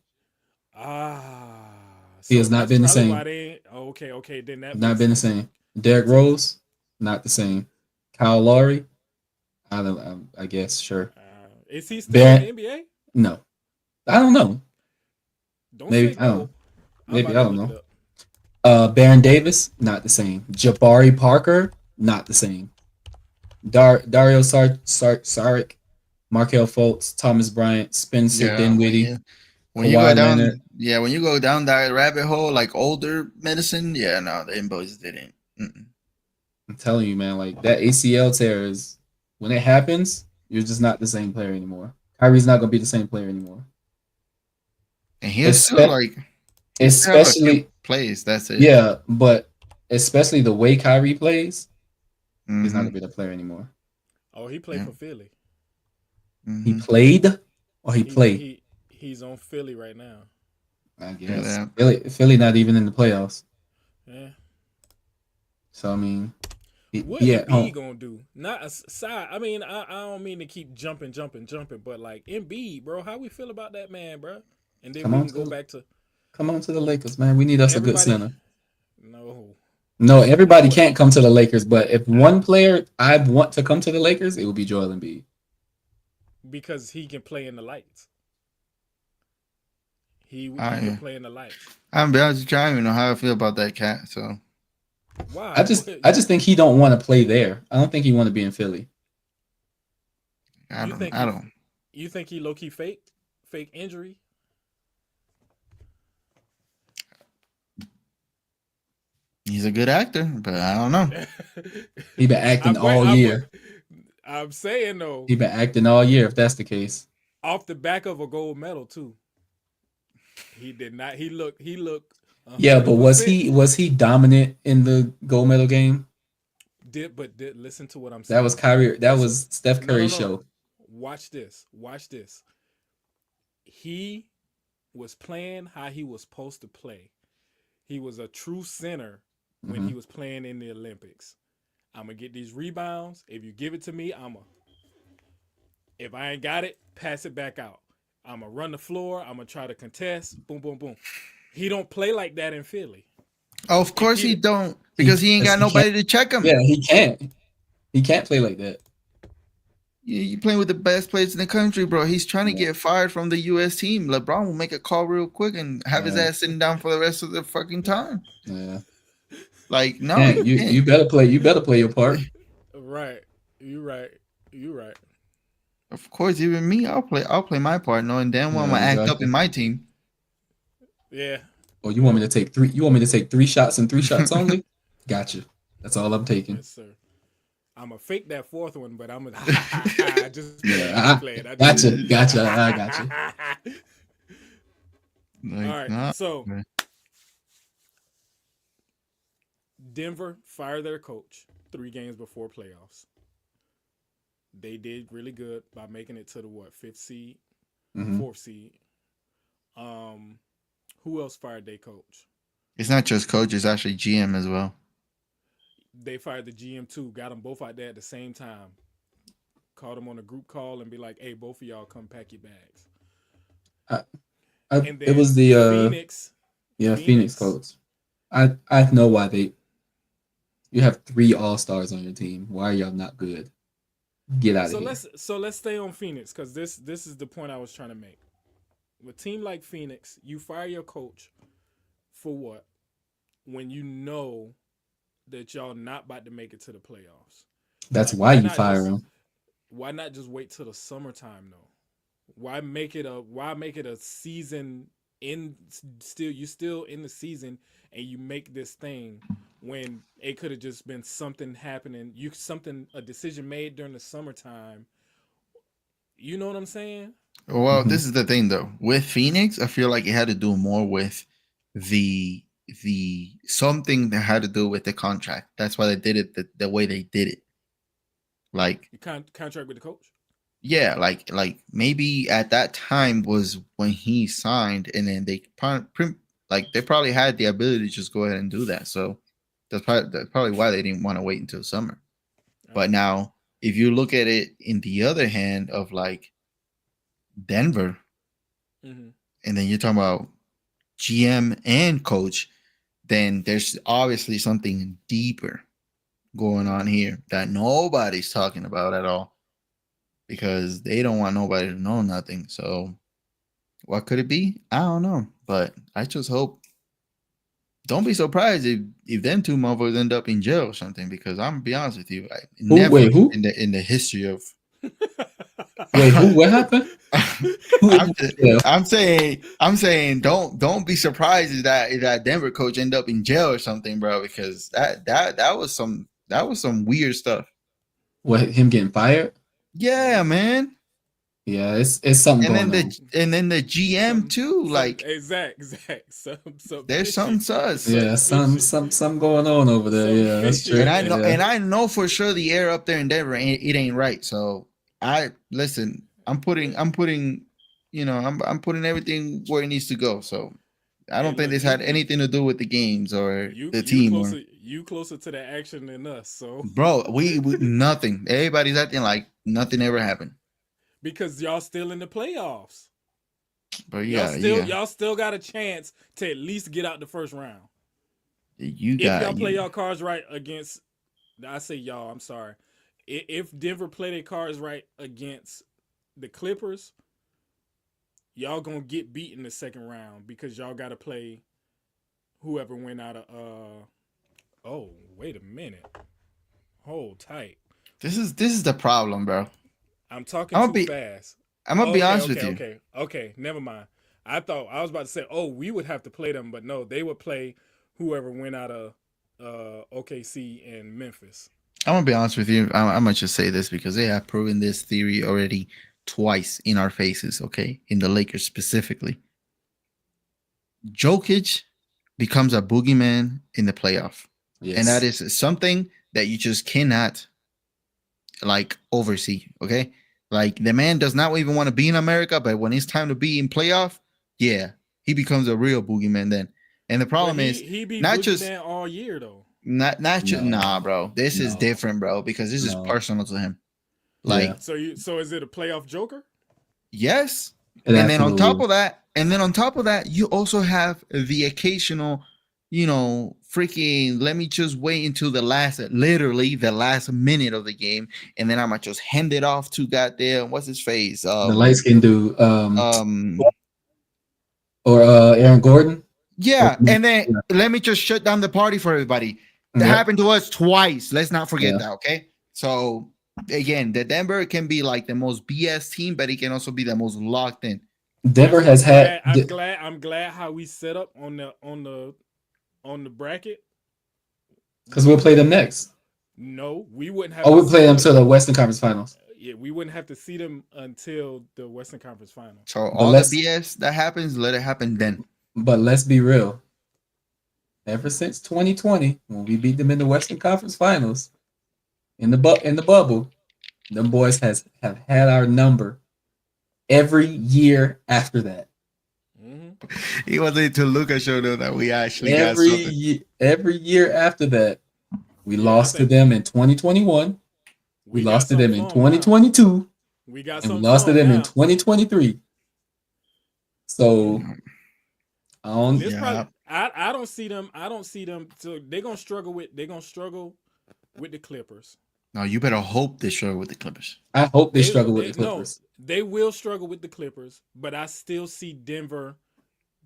he has not been the same. Okay. Then that Not makes been the sense. same. Derrick Rose, not the same. Kyle Lowry, I guess sure. Is he still in the NBA? No, I don't know. Don't Maybe say I don't. no. Maybe I'm I about to don't look know. it up. Baron Davis, not the same. Jabari Parker, not the same. Dario Saric, Markel Fultz, Thomas Bryant, Spencer Dinwiddie, When you Kawhi go down, Leonard. when you go down that rabbit hole, like older medicine, no, the boys didn't. Mm-mm. I'm telling you, man, like that ACL tear is when it happens, you're just not the same player anymore. Kyrie's not gonna be the same player anymore. And he's still like, especially plays. That's it. yeah, but especially the way Kyrie plays, Mm-hmm. he's not gonna be the player anymore. Oh, he played for Philly. Mm-hmm. He played or he played. He's on Philly right now. I Yeah, guess Philly not even in the playoffs. Yeah. So I mean, What he at Embiid home. gonna do? Not a side. I mean, I don't mean to keep jumping, but like Embiid, bro, how we feel about that man, bro? And then Come we on can go to back to the Lakers, man. We need us a good everybody. center. No, No, everybody what? can't come to the Lakers, but if I, one player I want to come to the Lakers, it would be Joel Embiid. because he can play in the lights. He can I play in the lights. I'm be honest with you, I don't even know how I feel about that cat. So Why? I just think he don't want to play there. I don't think he want to be in Philly. I You don't think I he? don't. You think he low key fake injury? He's a good actor, but I don't know. He been acting I'm wait. all year. I'm saying though, He been acting all year. If that's the case, off the back of a gold medal too. He did not. He looked. He looked yeah. But 100%. was he dominant in the gold medal game? Did listen to what I'm That saying. was Kyrie. That Listen. was Steph No, no, Curry's no. show. Watch this. Watch this. He was playing how he was supposed to play. He was a true center when he was playing in the Olympics. I'm gonna get these rebounds. If you give it to me, if I ain't got it, pass it back out. I'm gonna run the floor. I'm gonna try to contest. Boom, boom, boom. He don't play like that in Philly. Of course he don't, because he ain't got He can't. nobody to check him. Yeah, he can't. He can't play like that. You playing with the best players in the country, bro. He's trying to get fired from the U.S. team. LeBron will make a call real quick and have his ass sitting down for the rest of the fucking time. Yeah. Like, no, Can't. you can't. You better play. You better play your part. Right. You right. You right. Of course, even me, I'll play my part, knowing damn well I'm Yeah, gonna act up exactly. in my team. Yeah. Oh, you want me to take three? You want me to take 3 shots and 3 shots only? Gotcha. That's all I'm taking. Yes, sir. I'm gonna fake that fourth one, but I'm gonna just play. Yeah, I just play it. I gotcha. just Gotcha. I gotcha. All Like, right. nah, So man. Denver fired their coach 3 games before playoffs. They did really good by making it to the fifth seed, fourth seed. Who else fired their coach? It's not just coach; it's actually GM as well. They fired the GM too. Got them both out there at the same time. Called them on a group call and be like, "Hey, both of y'all come pack your bags." And then it was the Phoenix. Phoenix coach. I know why you have 3 all-stars on your team. Why are y'all not good? Get out of here. Let's stay on Phoenix, because this is the point I was trying to make. With a team like Phoenix, you fire your coach for what? When you know that y'all not about to make it to the playoffs. That's Like, why you fire him. Why not just wait till the summertime though? Why make it a season in still in the season, and you make this thing when it could have just been something happening, a decision made during the summertime. You know what I'm saying? Well, this is the thing though. With Phoenix, I feel like it had to do more with the something that had to do with the contract. That's why they did it the way they did it. Like, You contract with the coach. yeah, like maybe at that time was when he signed, and then they probably had the ability to just go ahead and do that. So that's probably why they didn't want to wait until summer. But now, if you look at it in the other hand of like Denver, and then you're talking about GM and coach, then there's obviously something deeper going on here that nobody's talking about at all, because they don't want nobody to know nothing. So what could it be? I don't know. But I just hope, don't be surprised if them 2 motherfuckers end up in jail or something, because I'm gonna be honest with you, Who? in the history of Wait, who? What happened? I'm saying don't be surprised if that Denver coach end up in jail or something, bro, because that was some weird stuff. What, him getting fired? Yeah, man. Yeah, it's something going on. And then the GM too, like exact. there's something sus. Yeah, some going on over there. Yeah, that's true. And I know for sure the air up there in Denver ain't right. So I'm putting I'm putting everything where it needs to go. So I don't think look, this had anything to do with the games or the you team. Or, closer to the action than us. So bro, we nothing. Everybody's acting like nothing ever happened. because y'all still in the playoffs. But Y'all still got a chance to at least get out the first round. You If got y'all play y'all cards right against, I say y'all, I'm sorry. If Denver play their cards right against the Clippers, y'all gonna get beat in the second round because y'all got to play whoever went out of. Oh, wait a minute. Hold tight. This is the problem, bro. I'm talking too fast. I'm gonna be honest with you. Okay. Never mind. I thought I was about to say, oh, we would have to play them, but no, they would play whoever went out of OKC and Memphis. I'm gonna be honest with you. I'm gonna just say this because they have proven this theory already twice in our faces. Okay, in the Lakers specifically, Jokic becomes a boogeyman in the playoff, and that is something that you just cannot like oversee. Okay, like the man does not even want to be in America, but when it's time to be in playoff, yeah, he becomes a real boogeyman then. And the problem is he be not just all year though. Not just nah, bro. This is different, bro, because this is personal to him. Like, so is it a playoff joker? Yes. And then on top of that, you also have the occasional, freaking let me just wait until literally the last minute of the game, and then I'm gonna just hand it off to goddamn what's his face? The light skin dude, or Aaron Gordon. Yeah, and then let me just shut down the party for everybody. That happened to us twice. Let's not forget that, okay? So again, the Denver can be like the most BS team, but it can also be the most locked in. Denver has had. I'm glad how we set up on the bracket. Because we'll play them next. No, we wouldn't have. Oh, we'll play them to the Western Conference Finals. Yeah, we wouldn't have to see them until the Western Conference Finals. So all the BS that happens, let it happen then. But let's be real. Ever since 2020, when we beat them in the Western Conference Finals, in the bubble, them boys have had our number every year after that. Mm-hmm. It wasn't to Luca show though that we actually got something. Every year after that, we lost to them in 2021. We lost to them in 2022. We lost to them in 2023. So. I don't see them. So they're gonna struggle with the Clippers. No, you better hope they struggle with the Clippers. I hope they struggle with the Clippers. No, they will struggle with the Clippers, but I still see Denver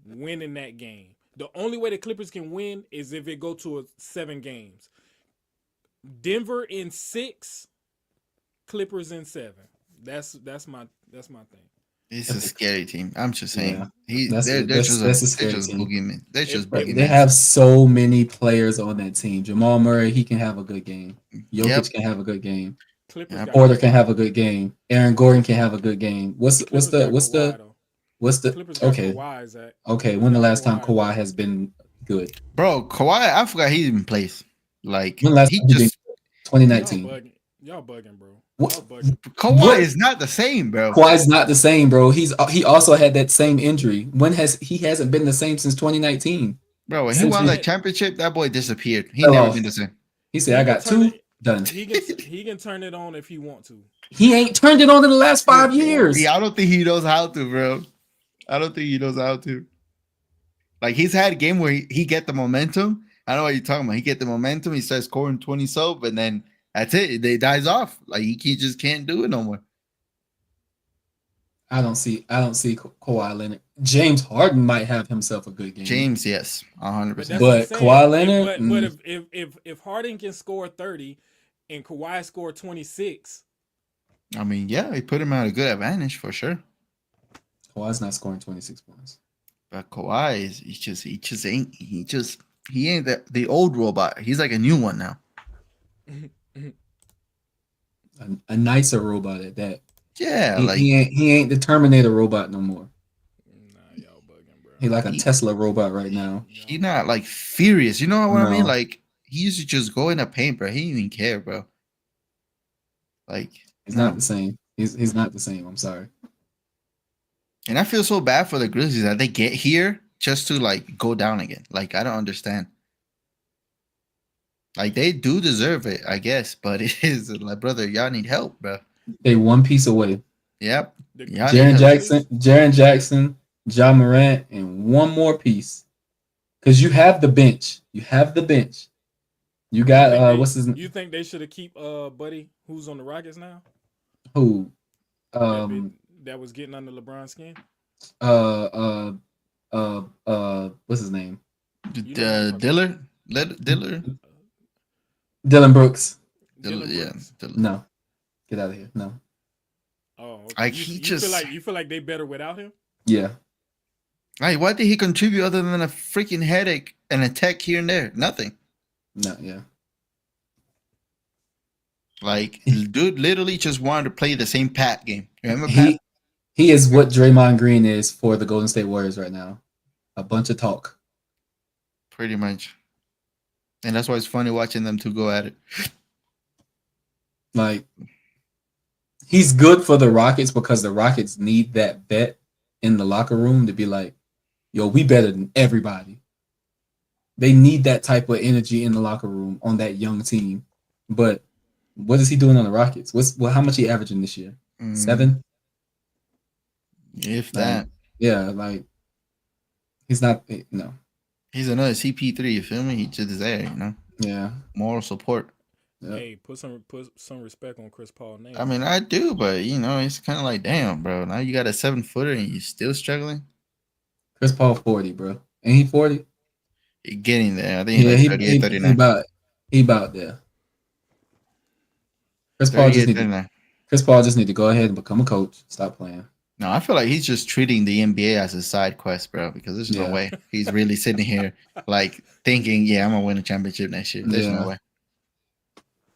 winning that game. The only way the Clippers can win is if it go to 7 games. Denver in 6, Clippers in 7. That's my thing. It's a scary team. I'm just saying. Yeah. They're just boogeyman. They're just boogeyman. They have so many players on that team. Jamal Murray, he can have a good game. Jokic can have a good game. Porter can have a good game. Aaron Gordon can have a good game. What's the okay? Okay, when the last time Kawhi has been good? Bro, Kawhi, I forgot he even plays. Like when last he just 2019. Y'all bugging, bro. Kawhi is not the same, bro. Kawhi's not the same, bro. He also had that same injury. He hasn't been the same since 2019. Bro, when he won that championship, that boy disappeared. He never been the same. He said, "I got 2 done." He can turn it on if he want to. He ain't turned it on in the last 5 years. Yeah, I don't think he knows how to, bro. I don't think he knows how to. Like he's had a game where he get the momentum. I know what you're talking about. He get the momentum. He starts scoring 20 sub, and then that's it. It dies off. Like he just can't do it no more. I don't see Kawhi Leonard. James Harden might have himself a good game. James, yes, 100%. But Kawhi Leonard. But if Harden can score 30 and Kawhi score 26, I mean, yeah, he put him at a good advantage for sure. Kawhi's not scoring 26 points. But Kawhi is he ain't the old robot. He's like a new one now. A nicer robot at that. Yeah, he ain't the Terminator robot no more. Nah, y'all bugging, bro. He like a Tesla robot right now. He's not like furious. You know what I mean? Like he used to just go in the paint, bro. He didn't even care, bro. Like he's not the same. He's not the same. I'm sorry. And I feel so bad for the Grizzlies that they get here just to like go down again. Like I don't understand. Like they do deserve it, I guess, but it is like, brother, y'all need help, bro. They one piece away. Yep, The y'all need Jaren help. Jackson, Jaren Jackson, John Morant, and one more piece. Because you have the bench. You have the bench. You You got think they what's his you think they should have keep Buddy who's on the Rockets now? who That bit um that was getting under LeBron's skin. uh uh what's his name? You know who I'm talking about. Diller, Dylan Brooks. Dylan yeah, Brooks. Diller. No, get out of here. No. Oh, okay. Like You he you feel just like they better without him? Yeah. like what did he contribute other than a freaking headache and a tech here and there? Nothing. No. Yeah. Like dude literally just wanted to play the same Pat game. Remember Pat? He he is what Draymond Green is for the Golden State Warriors right now. A bunch of talk. Pretty much. And that's why it's funny watching them two go at it. Like he's good for the Rockets because the Rockets need that vet in the locker room to be like, yo, we better than everybody. They need that type of energy in the locker room on that young team. But what is he doing on the Rockets? How much he averaging this year? 7? If Like, that. yeah, like he's not no. He's another CP3, you feel me? He just is there, Yeah. Moral support. Yep. Hey, put some respect on Chris Paul's name. I mean, I do, but it's kind of like, damn, bro. Now you got a 7-footer and you still struggling. Chris Paul 40, bro. Ain't he 40? You're getting there. I think Yeah, like 38, he 39. about there. Chris Paul just 38, need to 39. Chris Paul just need to go ahead and become a coach. Stop playing. No, I feel like he's just treating the NBA as a side quest, bro, because there's no Yeah. way he's really sitting here like thinking, yeah, I'm going to win a championship next year. There's no Yeah. way.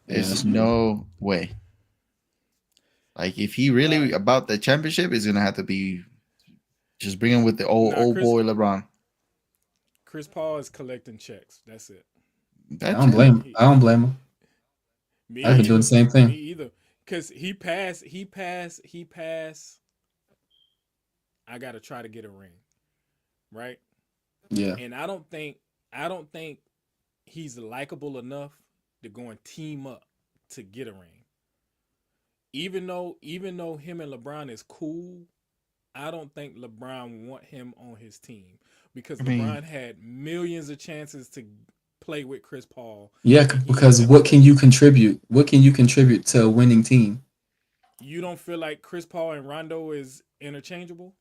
Yeah, There's that's no way. Like, if he really about the championship, it's going to have to be just bring him with the old boy LeBron. Chris Paul is collecting checks. That's it. I don't blame him. Me I've been doing the same thing. Me either. Cause he passed. I gotta try to get a ring, right? Yeah. And I don't think he's likable enough to go and team up to get a ring. Even though him and LeBron is cool, I don't think LeBron want him on his team because LeBron had millions of chances to play with Chris Paul. Yeah, because what can you contribute? What can you contribute to a winning team? You don't feel like Chris Paul and Rondo is interchangeable?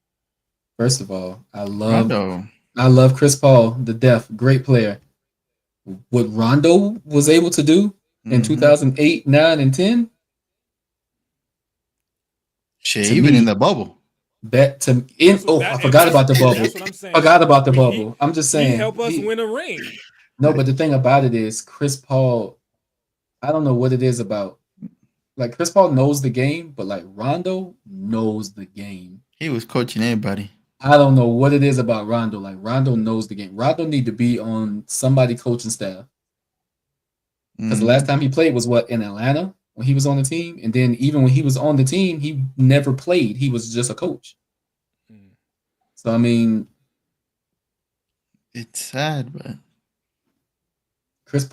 First of all, I Rondo. love Chris Paul, the death, great player. What Rondo was able to do in 2008, 9, and 10? Shit, even in the bubble. I forgot about the bubble. That's what I'm saying. Forgot about the bubble. I'm just saying. He helped us win a ring. No, but the thing about it is Chris Paul, I don't know what it is about. Like Chris Paul knows the game, but like Rondo knows the game. He was coaching everybody. I don't know what it is about Rondo. Like Rondo knows the game. Rondo need to be on somebody coaching staff. Because the last time he played was in Atlanta when he was on the team, and then even when he was on the team, he never played. He was just a coach. So I mean, it's sad, but Chris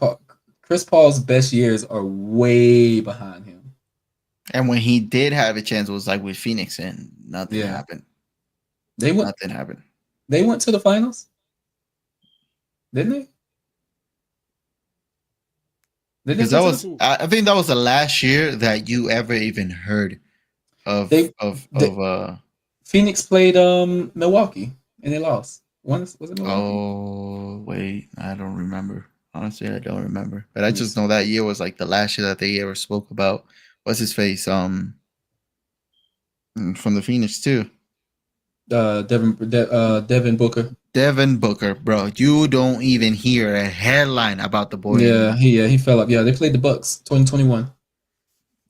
Paul's best years are way behind him. And when he did have a chance, it was like with Phoenix, and nothing happened. Nothing happened. They went to the finals, didn't they? Because I think that was the last year that you ever even heard of Phoenix played Milwaukee and they lost. Was it Milwaukee? Oh wait, I don't remember. Honestly, I don't remember. But I just know that year was like the last year that they ever spoke about. What's his face? From the Phoenix too. Devin Booker. Devin Booker, bro. You don't even hear a headline about the boy. Yeah, he fell up. Yeah, they played the Bucks 2021.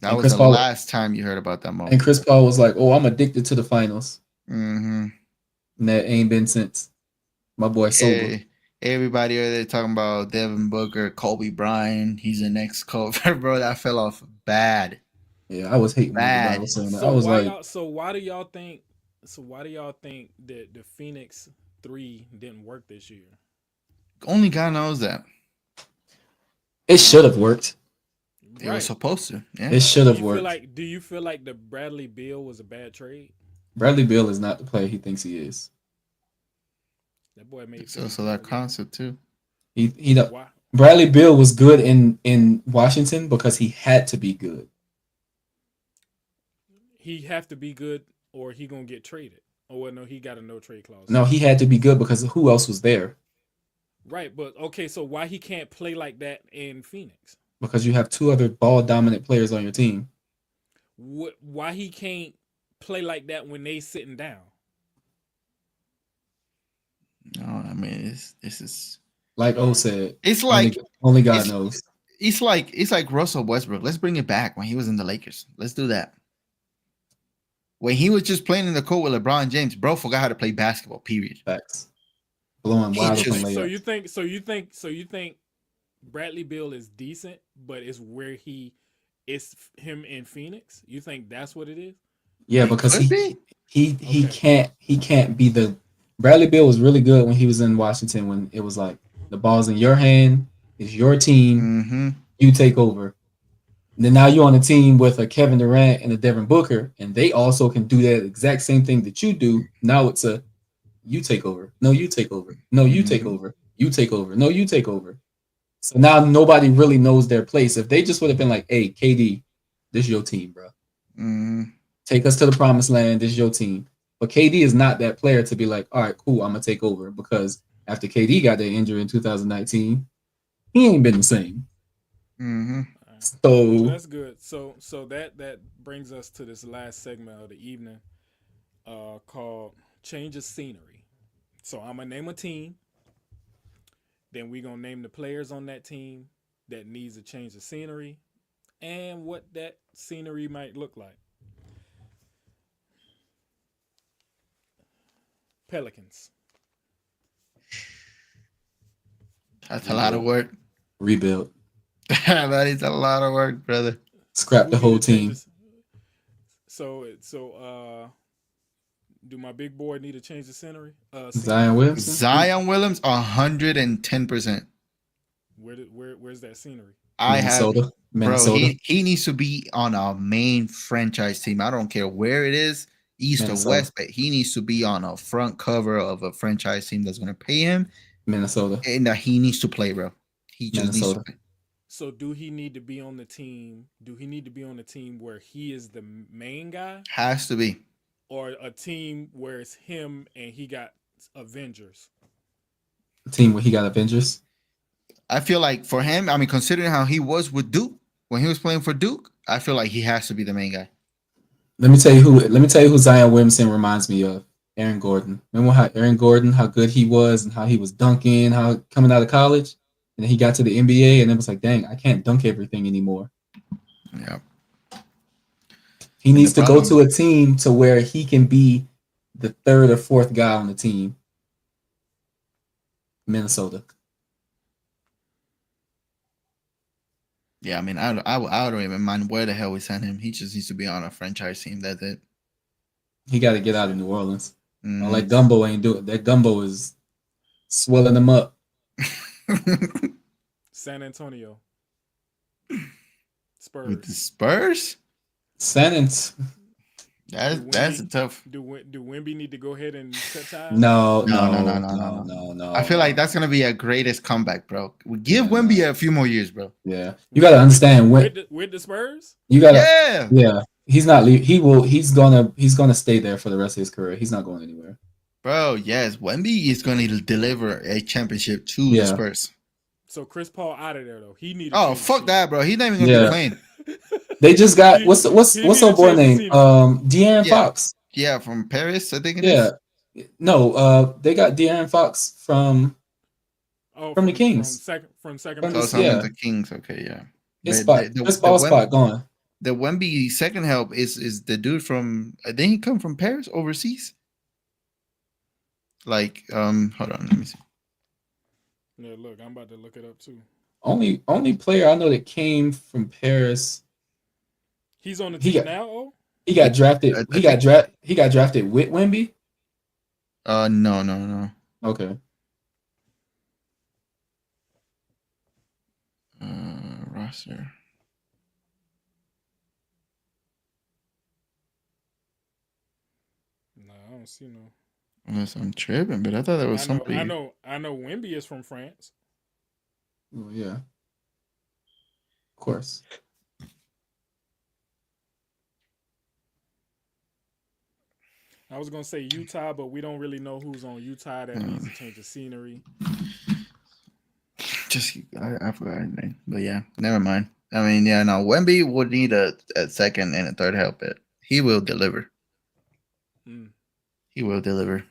That was the last time you heard about that moment. And Chris Paul was like, "Oh, I'm addicted to the finals." Mm-hmm. And that ain't been since. My boy sober. Everybody over there talking about Devin Booker, Kobe Bryant. He's the next Kobe, bro. That fell off bad. Yeah, I was hating when I was saying that. I was like, so why do y'all think that the Phoenix three didn't work this year. Only God knows that. It should have worked. It was supposed to. Yeah. It should have worked. Do you feel like the Bradley Beal was a bad trade? Bradley Beal is not the player he thinks he is. That boy made So that concept too. He don't. Bradley Beal was good in Washington because he had to be good. He have to be good, or he gonna get traded. Oh well, no, he got a no trade clause. No, he had to be good because who else was there? Right, but okay, so why he can't play like that in Phoenix? Because you have two other ball dominant players on your team. Why he can't play like that when they sitting down? No, I mean this is like O said. It's like only God knows. It's like Russell Westbrook. Let's bring it back when he was in the Lakers. Let's do that. When he was just playing in the court with LeBron James, bro forgot how to play basketball. Period. Facts. Blowing wide open layups. So you think Bradley Beal is decent, but it's where it's him in Phoenix? You think that's what it is? Yeah, because he can't be the Bradley Beal was really good when he was in Washington when it was like the ball's in your hand, it's your team, you take over. And then now you're on a team with a Kevin Durant and a Devin Booker, and they also can do that exact same thing that you do. Now it's a you take over. No, you take over. No, you take over. You take over. No, you take over. So now nobody really knows their place. If they just would have been like, hey, KD, this is your team, bro. Take us to the promised land. This is your team. But KD is not that player to be like, all right, cool, I'm going to take over. Because after KD got that injury in 2019, he ain't been the same. So that's good. So that brings us to this last segment of the evening called Change of Scenery. So I'm going to name a team. Then we're going to name the players on that team that needs a change of scenery and what that scenery might look like. Pelicans. That's a lot of work. Rebuild. That is a lot of work, brother. Scrap the whole team. So do my big boy need to change the scenery? Zion Williams. 110%. Where's that scenery? Minnesota. Bro, he needs to be on a main franchise team. I don't care where it is, east or west, but he needs to be on a front cover of a franchise team that's going to pay him. Minnesota. And he needs to play, bro. He just needs to play. So do he need to be on the team? Do he need to be on the team where he is the main guy? Has to be. Or a team where it's him and he got Avengers? A team where he got Avengers? I feel like for him, I mean, considering how he was with Duke, when he was playing for Duke, I feel like he has to be the main guy. Let me tell you who Zion Williamson reminds me of. Aaron Gordon. Remember how Aaron Gordon, how good he was and how he was dunking, how coming out of college? And then he got to the NBA and it was like, dang, I can't dunk everything anymore. Yeah. He needs to go to a team to where he can be the third or fourth guy on the team. Minnesota. Yeah, I mean, I don't even mind where the hell we send him. He just needs to be on a franchise team. That's it. He got to get out of New Orleans. All that gumbo ain't doing. That gumbo is swelling him up. San Antonio. Spurs. With the Spurs? That's a tough. Do Wemby need to go ahead and set ties? No. I feel like that's gonna be a greatest comeback, bro. We give Wemby a few more years, bro. Yeah, you gotta understand with the Spurs. You gotta, yeah. He's not leaving. He's gonna stay there for the rest of his career. He's not going anywhere. Bro, yes, Wemby is going to deliver a championship to the Spurs. So Chris Paul out of there though. He needed. Oh fuck that, bro. He's not even gonna be playing. They just got what's her boy name? De'Aaron Fox. Yeah, from Paris, I think it is. Yeah. No, they got De'Aaron Fox from the Kings. From second. The Kings. Okay, yeah. His ball spot gone. The Wemby second help is the dude from. I think he come from Paris overseas. Like, hold on, let me see. Yeah, look, I'm about to look it up too. Only player I know that came from Paris. He's on the team now. He got drafted. He got drafted with Wemby. No. Okay. Roster. No, I don't see no. Unless I'm tripping, but I thought there was somebody. I know. Wimby is from France. Well, yeah. Of course. I was gonna say Utah, but we don't really know who's on Utah. That needs to change the scenery. Just I forgot his name, but yeah, never mind. I mean, yeah, no, Wemby would need a second and a third help, but he will deliver. Mm. He will deliver.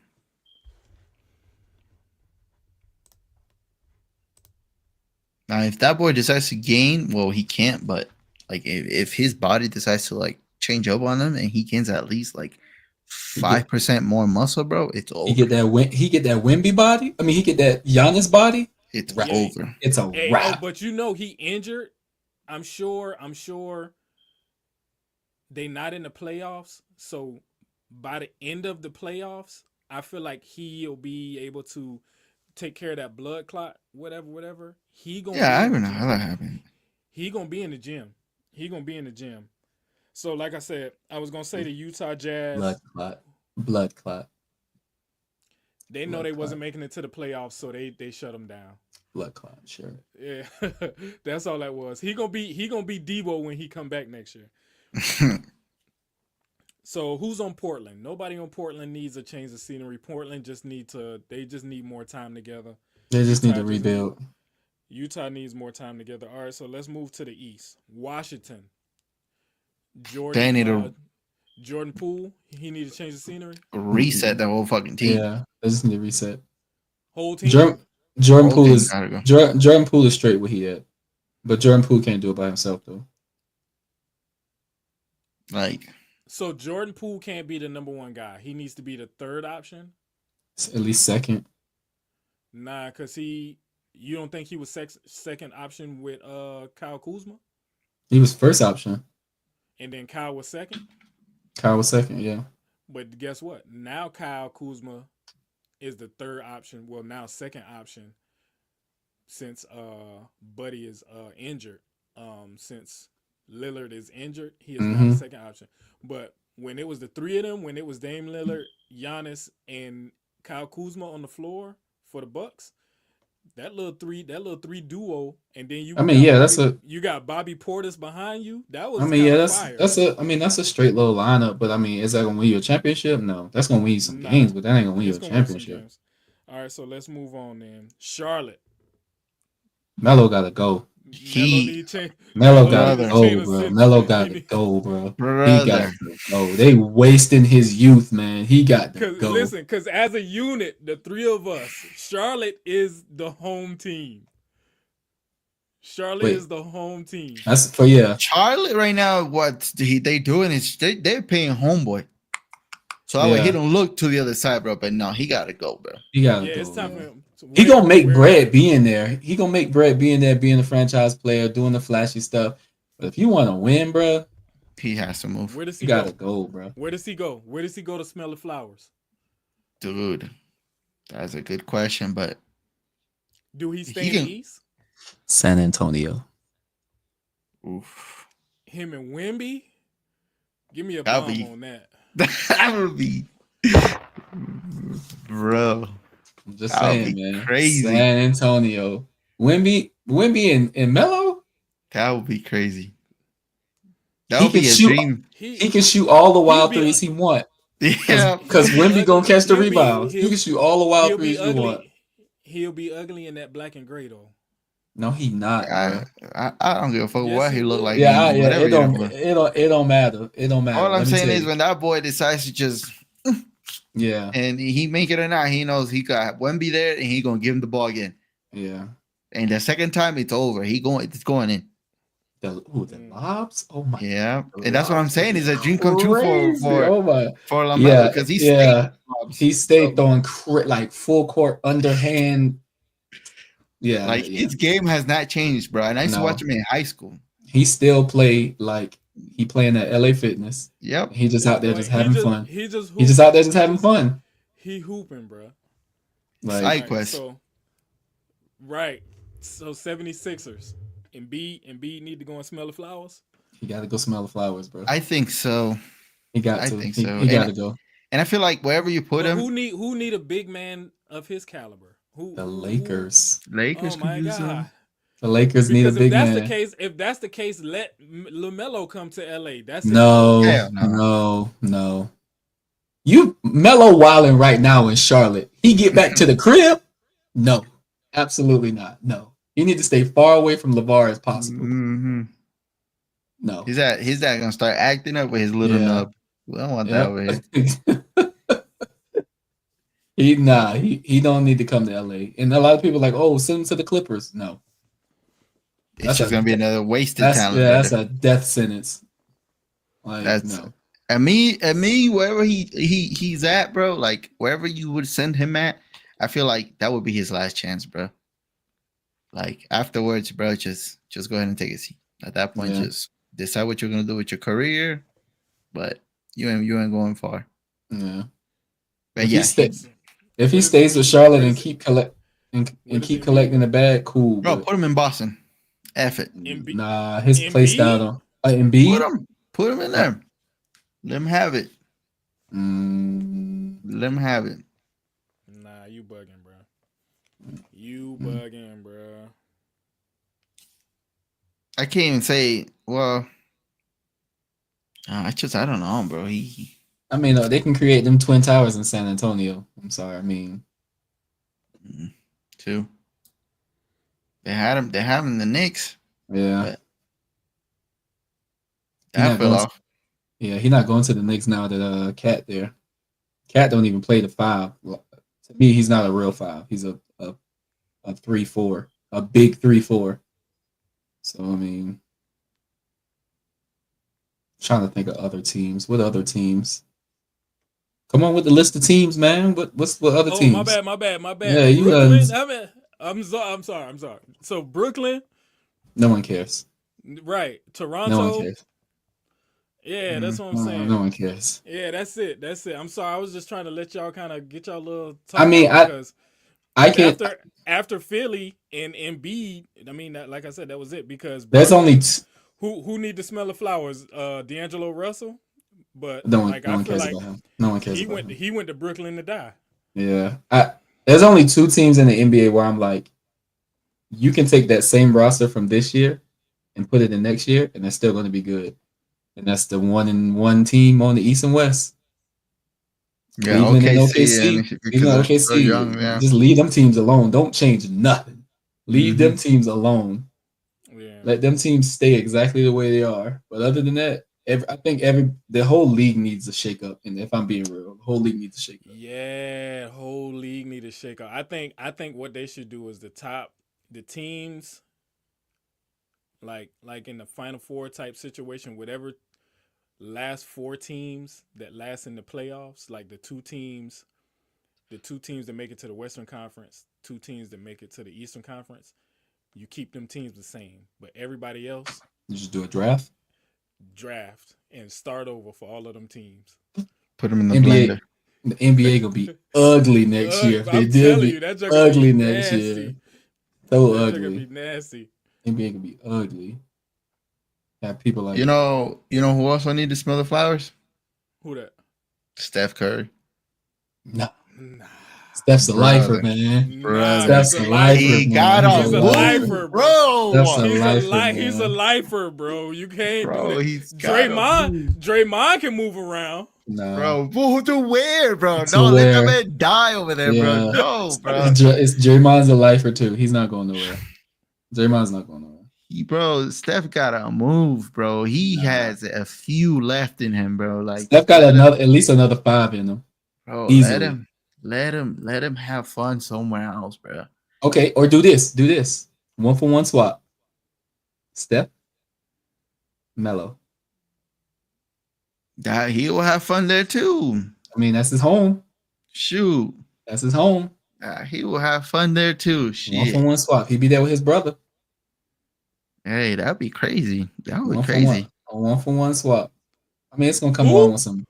Now, if that boy decides to gain, well, he can't. But like, if his body decides to like change up on him and he gains at least like 5% more muscle, bro, it's over. He get that Wimby body. I mean, he get that Giannis body. It's Wrap. over. It's a Hey, wrap. but you know he injured. I'm sure they not in the playoffs. So by the end of the playoffs, I feel like he'll be able to take care of that blood clot, whatever. He gonna Yeah, be I in don't the know gym. how that happened. He gonna be in the gym. He gonna be in the gym. So like I said, I was gonna say the Utah Jazz. Blood clot. They know they wasn't making it to the playoffs, so they shut him down. Blood clot, sure. Yeah, that's all that was. He gonna be Debo when he come back next year. So who's on Portland? Nobody on Portland needs a change of scenery. Portland just need more time together. They just need to rebuild. Utah needs more time together. All right, so let's move to the East. Washington. Jordan Poole. He need to change the scenery. Reset the whole fucking team. Yeah, they just need to reset. Whole team. Jordan Poole is Jordan Poole is straight where he at, but Jordan Poole can't do it by himself though. Like, so Jordan Poole can't be the number one guy. He needs to be the third option. At least second. Nah, cause you don't think he was second option with Kyle Kuzma? He was first option. And then Kyle was second? Kyle was second, yeah. But guess what? Now Kyle Kuzma is the third option. Well, now second option since Buddy is injured. Since Lillard is injured, he is now the second option. But when it was the three of them, when it was Dame Lillard, Giannis, and Kyle Kuzma on the floor for the Bucks, that little three duo, and then you got Bobby Portis behind you. That was fire. That's a straight little lineup, but I mean, is that gonna win you a championship? No. That's gonna win you some games, but that ain't gonna win you a championship. All right, so let's move on then. Charlotte. Melo gotta go. Melo gotta go, bro. Melo gotta go, bro. He got to go. They wasting his youth, man. He got to go. Listen, because as a unit, the three of us, Charlotte is the home team. Is the home team. That's for Charlotte right now. What they doing is they're paying homeboy. So I he don't look to the other side, bro. But no, he gotta go, bro. He gotta go. It's time for him. He gonna make bread being there. He gonna make bread being there, being a franchise player, doing the flashy stuff. But if you want to win, bro, he has to move. Where does he gotta go, bro? Where does he go? Where does he go to smell the flowers? Dude, that's a good question. But do he stay in the East? San Antonio. Oof. Him and Wemby? Give me a bomb on that. That would be, bro. I'm just saying, man. Crazy. San Antonio. Wemby and Melo? That would be crazy. That would be a dream. He can shoot all the wild threes he want. Yeah. Because Wemby gonna catch the rebounds. He can shoot all the wild threes he want. He'll be ugly in that black and gray, though. No, he not. I don't give a fuck what he look like. Yeah, it don't matter. It don't matter. All I'm saying is when that boy decides to just and he make it or not, he knows he got Wemby there and he gonna give him the ball again. Yeah. And the second time it's over. It's going in. The lobs? Oh my! Yeah, and that's what I'm saying is a dream come true for LaMelo because he stayed throwing like full court underhand. Yeah, his game has not changed, bro. And I used to watch him in high school. He still play like he playing at LA Fitness. Yep, he just out there just having fun. He just out there just having fun. He hooping, bro. Like, Side Right. quest. So right. So 76ers. Embiid need to go and smell the flowers. he got to go smell the flowers, bro. I think so. He got I to. think He, so. he got to go. And I feel like wherever you put But him, who need a big man of his caliber? The Lakers. Lakers Oh could my use God. him. The Lakers need a Because big if that's the case, let LaMelo come to LA. That's No, Hell no. no. You Melo wilding right now in Charlotte. He get back to the crib? No, absolutely not. No, he need to stay far away from LeVar as possible. Mm-hmm. No, He's that gonna start acting up with his little Yeah. nub. We don't want that over here. He don't need to come to LA. And a lot of people are like, oh, send him to the Clippers. No, It's just gonna be another wasted that's talent. that's a death sentence. Like, That's no. and me, wherever he's at, bro. Like wherever you would send him at, I feel like that would be his last chance, bro. Like afterwards, bro, just go ahead and take a seat. At that point, Yeah. just decide what you're gonna do with your career. But you ain't going far. Yeah. But If yeah, if he What is stays it? with Charlotte What and is keep collect and What is keep it collecting the bag, cool. bro, but put him in Boston. F it. Embi- nah, his Embiid? play style though. Embiid? Put him in there. Let him have it. Mm, Let him have it. Nah, you bugging, bro. You bugging, bro. I can't even say. Well, I don't know, bro. He I mean, they can create them twin towers in San Antonio. I'm sorry. I mean, too. They had him. They have him in the Knicks. yeah, But He not that fell going off. yeah. He's not going to the Knicks now that Cat there. Cat don't even play the 5. To me, he's not a real 5. He's a 3-4, a big 3-4. So I mean, trying to think of other teams. What other teams? Come on with the list of teams, man. What other Oh, teams? my bad. Yeah, you Brooklyn. guys. I'm sorry. So Brooklyn, No one cares. right? Toronto. No one cares. Yeah, that's what I'm No, saying. no one cares. Yeah, that's it. I'm sorry. I was just trying to let y'all kind of get y'all little. I mean, because I can't. after Philly and Embiid, I mean, like I said, that was it. Because There's Brooklyn, only who need to smell the flowers? D'Angelo Russell, but no one I feel cares like about him. No one cares he about went him. he went to Brooklyn to die. Yeah, there's only 2 teams in the NBA where I'm like, you can take that same roster from this year and put it in next year, and it's still going to be good. And that's the 1-1 team on the East and West. Yeah, Cleveland and OKC. OKC. Because Cleveland, they're so OKC. young, yeah. Just leave them teams alone. Don't change nothing. Leave Mhm. them teams alone. Yeah, Let them teams stay exactly the way they are. But other than that, I think the whole league needs a shake up. And if I'm being real, the whole league needs a shake up. yeah. Whole league need to shake up. I think what they should do is the teams, like in the Final Four type situation, whatever last 4 teams that last in the playoffs, like the two teams that make it to the Western Conference, 2 teams that make it to the Eastern Conference, you keep them teams the same, but everybody else You just do a draft. draft and start over for all of them teams. Put him in the NBA, blender. the NBA gonna be ugly next year. If they I'm did telling be you, that joke ugly be next nasty. year. So That joke ugly. be nasty. NBA gonna be ugly. Have people like You know who also need to smell the flowers? Who that? Steph Curry. nah. Nah. Steph's a lifer, Brother. man. Nah, Steph's he's a a lifer, He man. got He's a a move, lifer. bro. Steph's a He's lifer, he's a man. lifer, bro. You can't Bro, do that. he's gotta move. Draymond can move around. Nah. Bro, who to wear, bro? To No, let wear. that man die over there, bro. Yeah. No, bro. It's Draymond's a lifer too. He's not going nowhere. Draymond's not going nowhere. Bro, Steph gotta move, bro. He has a few left in him, bro. Like Steph got at least another 5 in him. bro, Easily. let him have fun somewhere else, bro. Okay, or do this. 1-for-1 swap. Steph, Melo. That he will have fun there too. I mean, that's his home. Shoot. That's his home. He will have fun there too. Shit. 1-for-1 swap. He'd be there with his brother. Hey, that'd be crazy. That would be 1-for-1. crazy. A 1-for-1 swap. I mean, it's gonna come along with some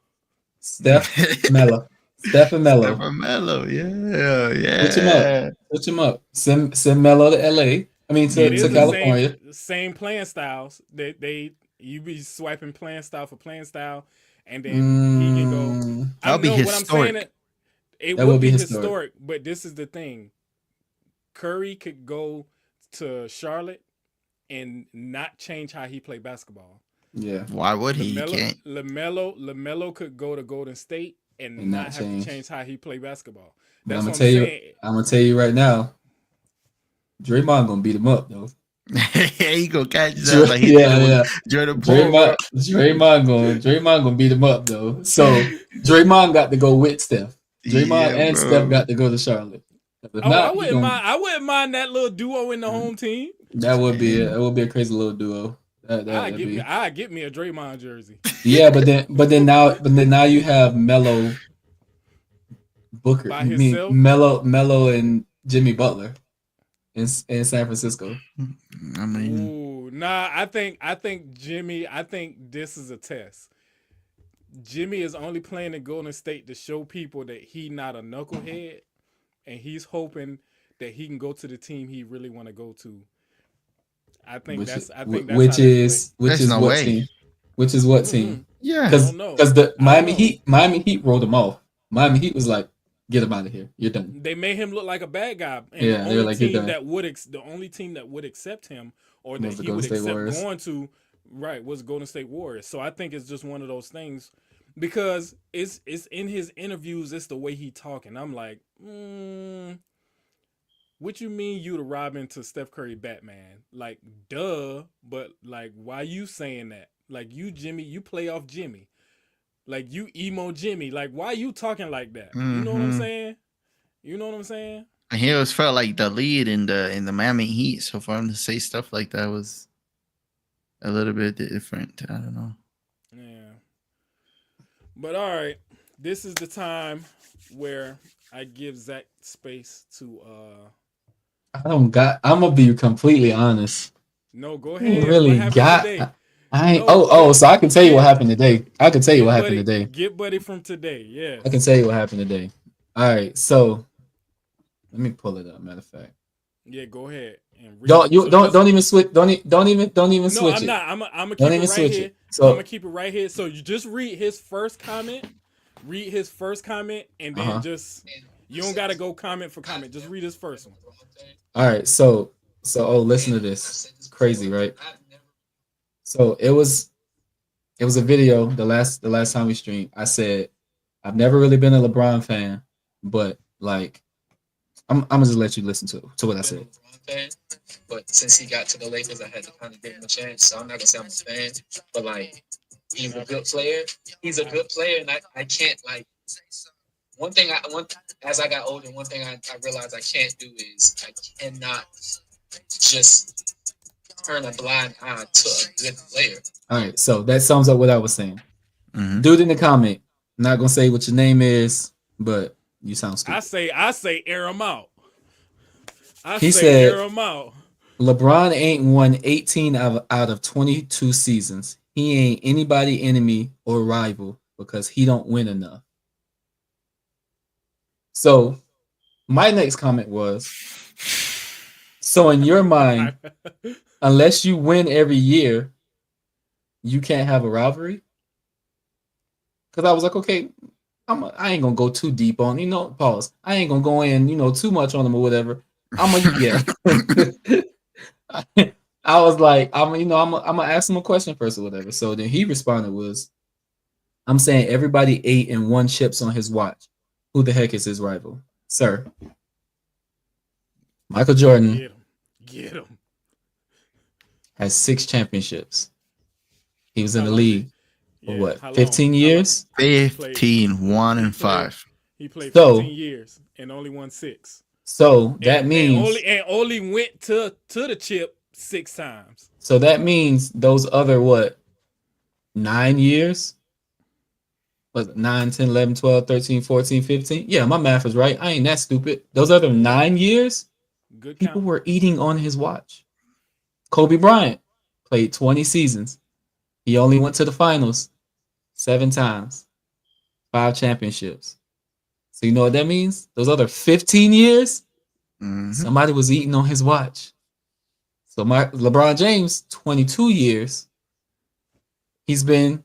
Steph, Melo. Steph and Melo. Stephen Melo, yeah, Switch him up. yeah. Switch him up. Send Melo to LA. I mean It to is the California. same playing styles. They you be swiping playing style for playing style, and then he can go. I That'll be know what I'm saying. historic. It That would would be be historic. historic, but this is the thing. Curry could go to Charlotte and not change how he play basketball. Yeah. Why would he? He can't. Lamelo could go to Golden State and And not not have to change. change how he play basketball. But That's I'm what gonna I'm tell you, saying. I'm gonna tell you right now, Draymond gonna beat him up though. He gonna catch his ass like he did Yeah, it yeah. with Jordan Poole, bro. Draymond gonna beat him up though. So Draymond got to go with Steph. Draymond Yeah, and Steph bro. got to go to Charlotte. If Oh, not, he gonna, I wouldn't mind that little duo in the home team. that would be a crazy little duo. That'd be. I get me a Draymond jersey. Yeah, but then now you have Melo, Booker, By himself? Melo and Jimmy Butler in San Francisco. I mean, Ooh, nah, I think Jimmy, I think this is a test. Jimmy is only playing in Golden State to show people that he not a knucklehead, and he's hoping that he can go to the team he really want to go to. I think that's how they play. Which is no what way. team? Which is what team? yeah. Because don't know. the I don't know. Miami Heat rolled him off. Miami Heat was like, get him out of here. You're done. They made him look like a bad guy, and Yeah, they were like, you're done. the only team that would accept him or that Was the he Golden would State accept Warriors. going to, right, was Golden State Warriors. So I think it's just one of those things because it's in his interviews, it's the way he talking. I'm like, what you mean you the Robin to Steph Curry Batman? Like, duh, but like, why you saying that? Like, you Jimmy, you playoff Jimmy. Like, you emo Jimmy. Like, why you talking like that? You know what I'm saying? You know what I'm saying? And he always felt like the lead in the Miami Heat. So for him to say stuff like that was a little bit different. I don't know. Yeah. But all right, this is the time where I give Zach space to I'm gonna be completely honest. No, go I ahead. ain't really What happened got. today? I ain't. No, So I can tell you what happened today. I can tell you what happened today. Get buddy from today. Yeah. I can tell you what happened today. All right, so let me pull it up. Matter of fact, Yeah, go ahead and read. don't even switch. Don't even switch I'm it. not. I'm gonna keep Don't it even right switch here. it. So I'm gonna keep it right here. So you just read his first comment. Read his first comment, and then just you don't gotta go comment for comment. Just read his first one. all right, so listen to this. It's crazy, right? So it was a video the last time we streamed. I said I've never really been a LeBron fan, but like I'm gonna just let you listen to what I said. But since he got to the Lakers, I had to kind of give him a chance. So I'm not gonna say I'm a fan, but like he's a good player. He's a good player, and I can't like as I got older, one thing I realized I can't do is I cannot just turn a blind eye to a good player. All right, so that sums up what I was saying. Dude in the comment, I'm not gonna say what your name is, but you sound stupid. I say air him out. He said air him out. LeBron ain't won 18 out of 22 seasons. He ain't anybody enemy or rival because he don't win enough. So my next comment was, so in your mind, unless you win every year, you can't have a rivalry? Because I was like, okay, I ain't gonna go too deep on, pause. I ain't gonna go in, too much on them or whatever. Yeah. I was like, I'm gonna ask him a question first or whatever. So then he responded was, I'm saying everybody 8 and 1 chips on his watch. Who the heck is his rival? Sir. Michael Jordan. Get him. Has 6 championships. He was in the league for what? 15 long? years? 15, 1 and 5. He played 15 years and only won 6. So that means only went to the chip 6 times. So that means those other 9 years? Was it 9, 10, 11, 12, 13, 14, 15? Yeah, my math is right. I ain't that stupid. Those other 9 years, good people were eating on his watch. Kobe Bryant played 20 seasons. He only went to the finals 7 times, 5 championships. So you know what that means? Those other 15 years, Mhm. somebody was eating on his watch. So LeBron James, 22 years, he's been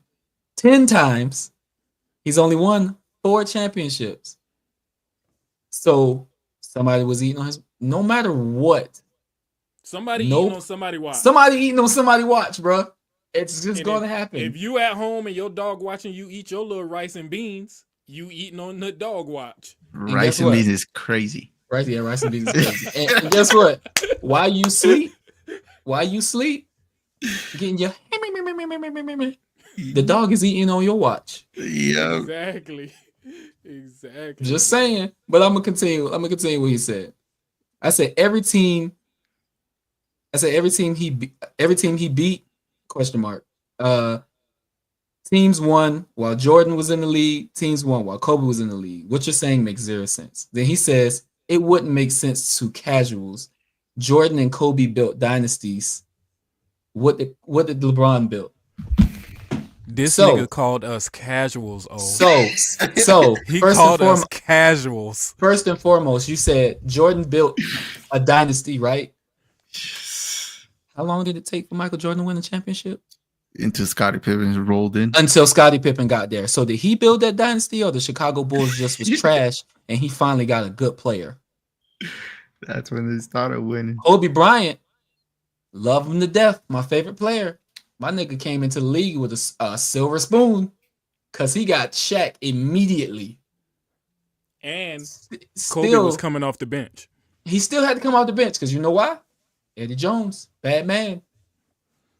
10 times. He's only won 4 championships. So somebody was eating on his. No matter what, Somebody eating nope. on somebody watch. Somebody eating on somebody watch, bro. It's just And going to if happen. you at home and your dog watching you eat your little rice and beans, you eating on the dog watch. And guess Rice and what? beans is crazy. Right? Yeah, rice and beans is crazy. And guess what? While you sleep, getting your the dog is eating on your watch. Yeah. Exactly. Exactly. Just saying. But I'm gonna continue. what he said. I said every team he beat, question mark. Teams won while Jordan was in the league. Teams won while Kobe was in the league. What you're saying makes zero sense. Then he says it wouldn't make sense to casuals. Jordan and Kobe built dynasties. What did LeBron build? This nigga called us casuals. So he called us casuals. First and foremost, you said Jordan built a dynasty, right? How long did it take for Michael Jordan to win a championship? Until Scottie Pippen rolled in. Until Scottie Pippen got there. So did he build that dynasty, or the Chicago Bulls just was trash and he finally got a good player? That's when they started winning. Kobe Bryant, love him to death, my favorite player. My nigga came into the league with a silver spoon because he got Shaq immediately. And Kobe was coming off the bench. He still had to come off the bench because you know why? Eddie Jones, bad man.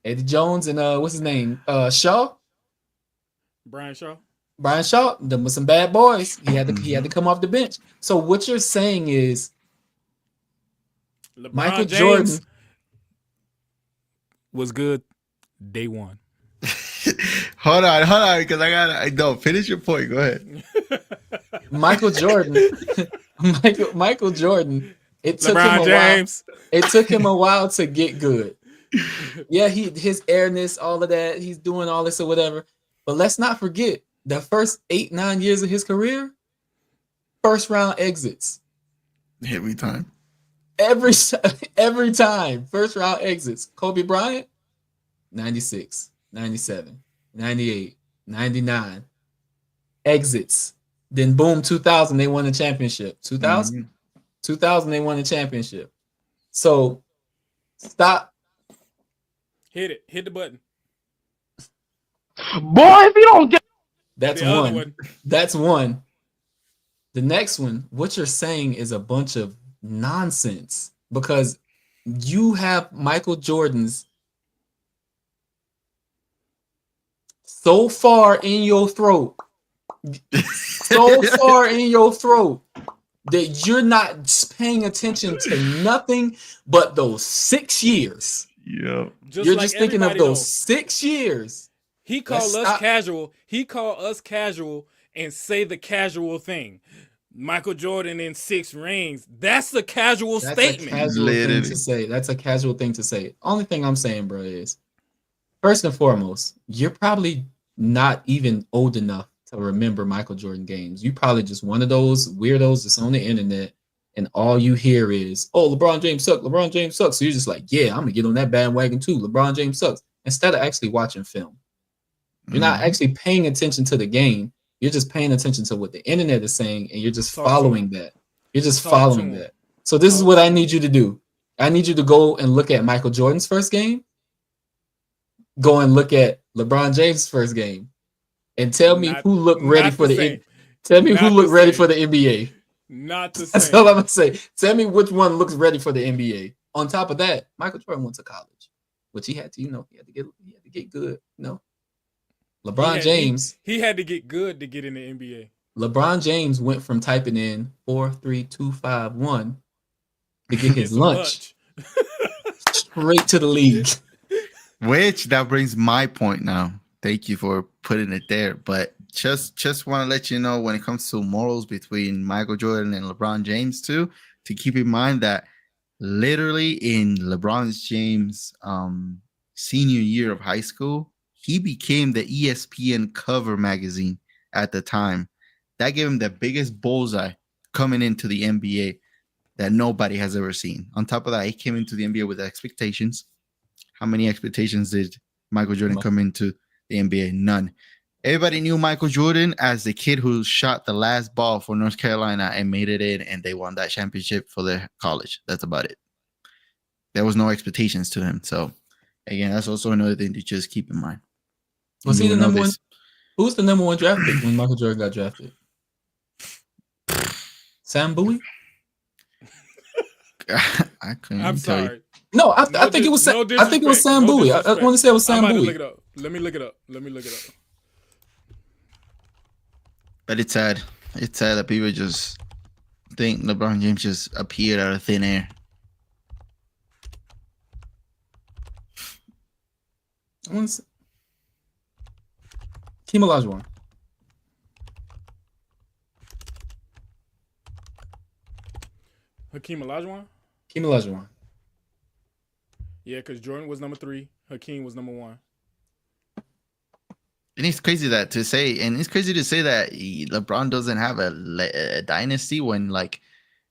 Eddie Jones and what's his name? Shaw. Brian Shaw. Them was some bad boys. He had to come off the bench. So what you're saying is Michael Jordan was good day one. hold on, because I don't finish your point. Go ahead. Michael Jordan. It took LeBron James. It took him a while to get good. Yeah, his airness, all of that, he's doing all this or whatever. But let's not forget the first 8-9 years of his career, first round exits. Every time. Every time. First round exits. Kobe Bryant, 96, 97, 98, 99. Exits. Then boom, 2000, they won the championship. 2000? 2000, they won the championship. So stop. Hit it. Hit the button. Boy, if you don't get That's one. That's one. The next one, what you're saying is a bunch of nonsense because you have Michael Jordan's so far in your throat that you're not paying attention to nothing but those 6 years. Yeah. You're just thinking of those 6 years. He called us casual. He called us casual and say the casual thing. Michael Jordan in 6 rings. That's the casual statement. That's a casual thing to say. Only thing I'm saying, bro, is first and foremost, you're probably not even old enough to remember Michael Jordan games. You probably just one of those weirdos that's on the internet and all you hear is, oh, LeBron James sucks. LeBron James sucks. So you're just like, yeah, I'm going to get on that bandwagon too. LeBron James sucks. Instead of actually watching film. You're not actually paying attention to the game. You're just paying attention to what the internet is saying, and you're just following that. You're just following that. So this is what I need you to do. I need you to go and look at Michael Jordan's first game. Go and look at LeBron James' first game. And tell me who looked ready for the NBA. Not the same. That's all I'm gonna say. Tell me which one looks ready for the NBA. On top of that, Michael Jordan went to college, which he had to, he had to get good. LeBron James. He had to get good to get in the NBA. LeBron James went from typing in 4, 3, 2, 5, 1 to get his lunch straight to the league. Which that brings my point now. Thank you for putting it there. But just want to let you know when it comes to morals between Michael Jordan and LeBron James too, to keep in mind that literally in LeBron James' senior year of high school, he became the ESPN cover magazine at the time. that gave him the biggest bullseye coming into the NBA that nobody has ever seen. On top of that, he came into the NBA with expectations. How many expectations did Michael Jordan come into the NBA? None. Everybody knew Michael Jordan as the kid who shot the last ball for North Carolina and made it in, and they won that championship for their college. That's about it. There was no expectations to him. So, again, that's also another thing to just keep in mind. Was he the number one? Who was the number one draft pick when Michael Jordan got drafted? Sam Bowie? I couldn't. I'm sorry. No, I think it was. I think it was Sam Bowie. I want to say it was Sam Bowie. Look it up. Let me look it up. But it's sad. It's sad that people just think LeBron James just appeared out of thin air. Hakeem Olajuwon. Hakeem Olajuwon? Hakeem Olajuwon. Yeah, because Jordan was number 3. Hakeem was number 1. And it's crazy that to say, and it's crazy to say that LeBron doesn't have a dynasty when like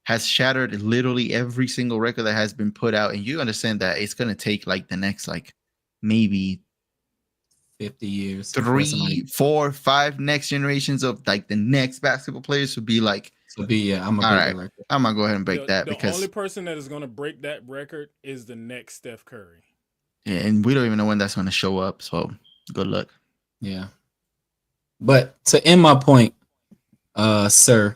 has shattered literally every single record that has been put out. And you understand that it's going to take like the next like maybe 50 years, 3, 4, 5 next generations of like the next basketball players would be like. I'm gonna go ahead and break that because the only person that is going to break that record is the next Steph Curry. Yeah, and we don't even know when that's going to show up. So good luck. Yeah, but to end my point, sir.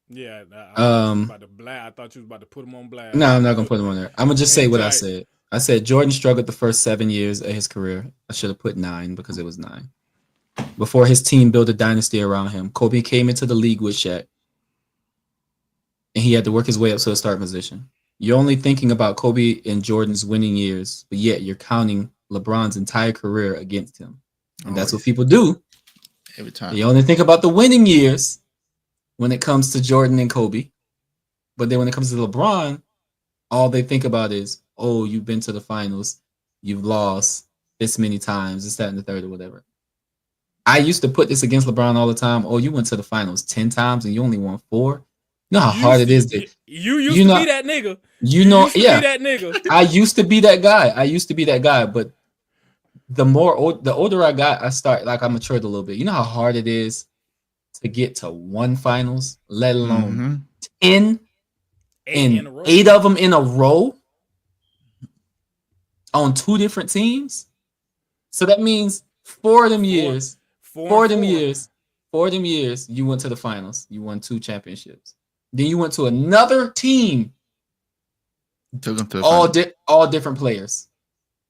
Yeah, about to I thought you was about to put him on blast. No, I'm not gonna put him on there. I'm gonna just say what I said. I said Jordan struggled the first 7 years of his career. I should have put 9 because it was 9. Before his team built a dynasty around him, Kobe came into the league with Shaq, and he had to work his way up to a starting position. You're only thinking about Kobe and Jordan's winning years, but yet you're counting LeBron's entire career against him. And that's what people do. Every time. You only think about the winning years when it comes to Jordan and Kobe. But then when it comes to LeBron, all they think about is, oh, you've been to the finals. You've lost this many times, this, that, and the third or whatever. I used to put this against LeBron all the time. Oh, you went to the finals 10 times and you only won 4. You know how hard it is to you used to be that nigga. That nigga. I used to be that guy. But the older I got, I matured a little bit. You know how hard it is to get to 1 finals, let alone 10 and 8 of them in a row on 2 different teams. So that means 4 of them years, you went to the finals. You won 2 championships. Then you went to another team. Took them to all different players.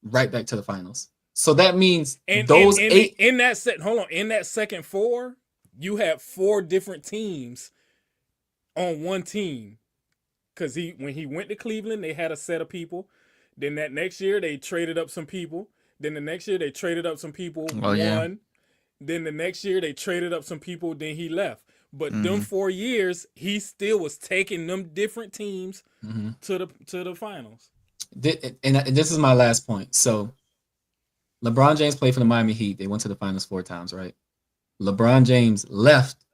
Right back to the finals. So that means in that second 4, you had 4 different teams on one team. Because when he went to Cleveland, they had a set of people. Then that next year, they traded up some people. Then the next year, they traded up some people. Then the next year, they traded up some people. Then he left. But them 4 years, he still was taking them different teams to the finals. And this is my last point. So LeBron James played for the Miami Heat. They went to the finals 4 times, right? LeBron James left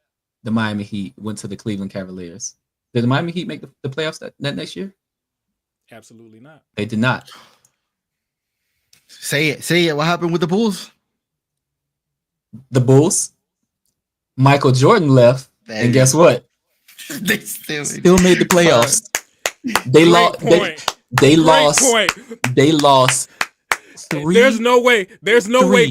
the Miami Heat, went to the Cleveland Cavaliers. Did the Miami Heat make the playoffs that next year? Absolutely not. They did not. Say it. What happened with the Bulls? The Bulls. Michael Jordan left, and guess what? They still made the playoffs. They lost. They lost. 3. There's no way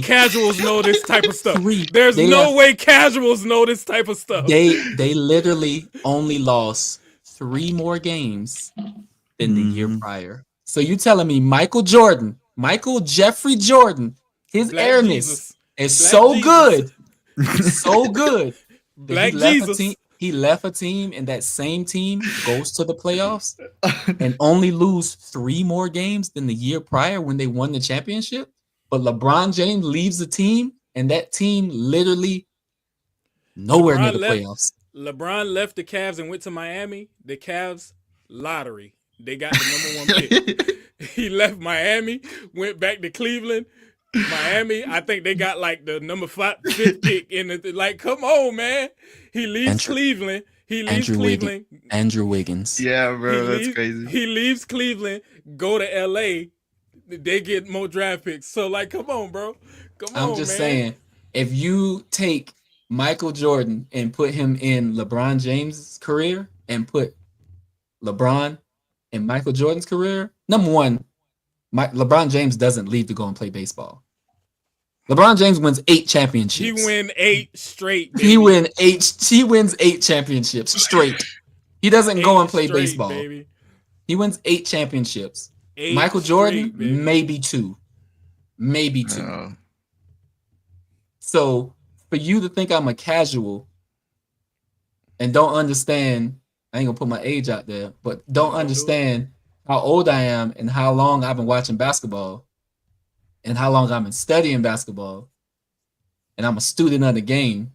casuals know this type of stuff. There's no way casuals know this type of stuff. They literally only lost 3 more games than the year prior. So you telling me Michael Jeffrey Jordan, his Black airness Jesus. is Black so Jesus. good. So good. Black Jesus. He left a team, and that same team goes to the playoffs and only lose 3 more games than the year prior when they won the championship. But LeBron James leaves the team, and that team literally nowhere near the playoffs. LeBron left the Cavs and went to Miami. The Cavs lottery. They got the number 1 pick. He left Miami, went back to Cleveland. Miami, I think they got like the number 5th pick in the like. Come on, man. He leaves Cleveland. He leaves Cleveland. Andrew Wiggins. Yeah, bro, that's crazy. He leaves Cleveland, go to LA. They get more draft picks. So like, come on, bro. Come on, I'm just man. saying, if you take Michael Jordan and put him in LeBron James' career and put LeBron in Michael Jordan's career, number one, LeBron James doesn't leave to go and play baseball. LeBron James wins 8 championships. He win 8 straight. Baby. He wins 8 championships straight. He doesn't go and play baseball. Baby. He wins 8 championships. 8 Michael Jordan, straight, maybe 2. Maybe 2. Oh. So for you to think I'm a casual and don't understand, I ain't gonna put my age out there, but don't understand how old I am and how long I've been watching basketball and how long I've been studying basketball and I'm a student of the game,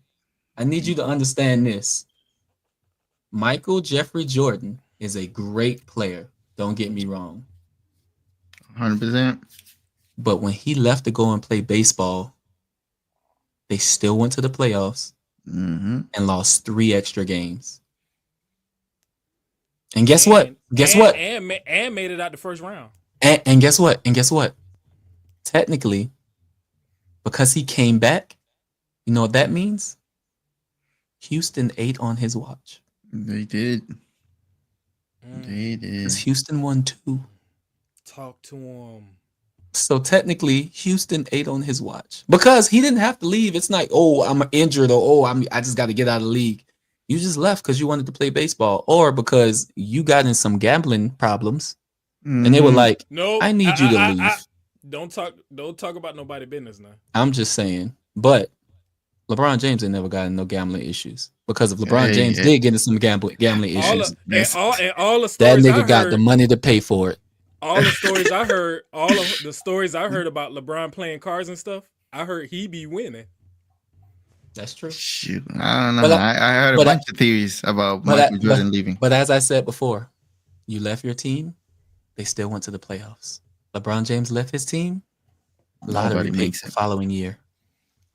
I need you to understand this. Michael Jeffrey Jordan is a great player. Don't get me wrong. 100%. But when he left to go and play baseball, they still went to the playoffs and lost 3 extra games. And guess what? And made it out the first round. And guess what? Technically, because he came back, you know what that means? Houston ate on his watch. They did. They did. Because Houston won 2. Talk to him. So technically, Houston ate on his watch because he didn't have to leave. It's like, oh, I'm injured, or I just got to get out of the league. You just left because you wanted to play baseball, or because you got in some gambling problems, and they were like, "No, I need you to leave." Don't talk about nobody business now. I'm just saying, but LeBron James ain't never gotten no gambling issues because if LeBron James did get into some gambling issues, all the stories that nigga got the money to pay for it. All the stories I heard, all of the stories I heard about LeBron playing cards and stuff, I heard he be winning. That's true. Shoot, I don't know. I heard a bunch of theories about Michael Jordan leaving. But as I said before, you left your team, they still went to the playoffs. LeBron James left his team, lottery pick the following year.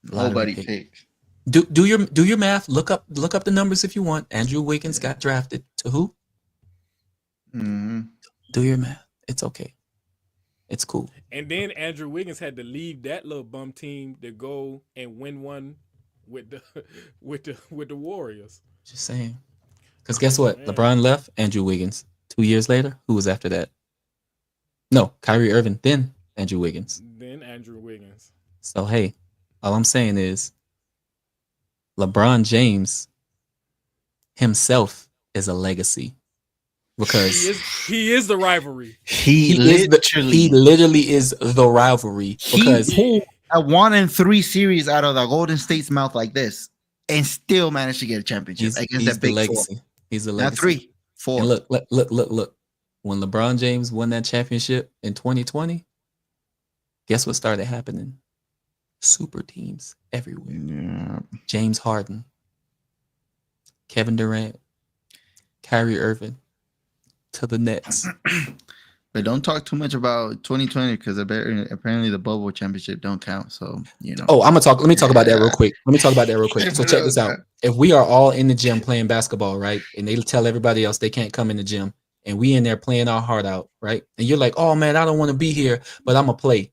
Nobody picked. Do your math. Look up the numbers if you want. Andrew Wiggins got drafted to who? Do your math. It's okay. It's cool. And then Andrew Wiggins had to leave that little bum team to go and win one with the Warriors. Just saying. Because guess what? Man. LeBron left. Andrew Wiggins. 2 years later, who was after that? No, Kyrie Irving. Then Andrew Wiggins. So hey, all I'm saying is, LeBron James himself is a legacy. Because he is the rivalry. He literally is the rivalry. Because he pulled a 1-3 series out of the Golden State's mouth like this, and still managed to get a championship against that big legacy. 4. He's a legacy. Not 3, 4. And look. When LeBron James won that championship in 2020, guess what started happening? Super teams everywhere. Yeah. James Harden, Kevin Durant, Kyrie Irving. To the Nets. But don't talk too much about 2020 because apparently the bubble championship don't count. So, you know. Oh, let me talk about that real quick. So check this out. If we are all in the gym playing basketball, right? And they tell everybody else they can't come in the gym, and we in there playing our heart out, right? And you're like, oh man, I don't want to be here, but I'm gonna play.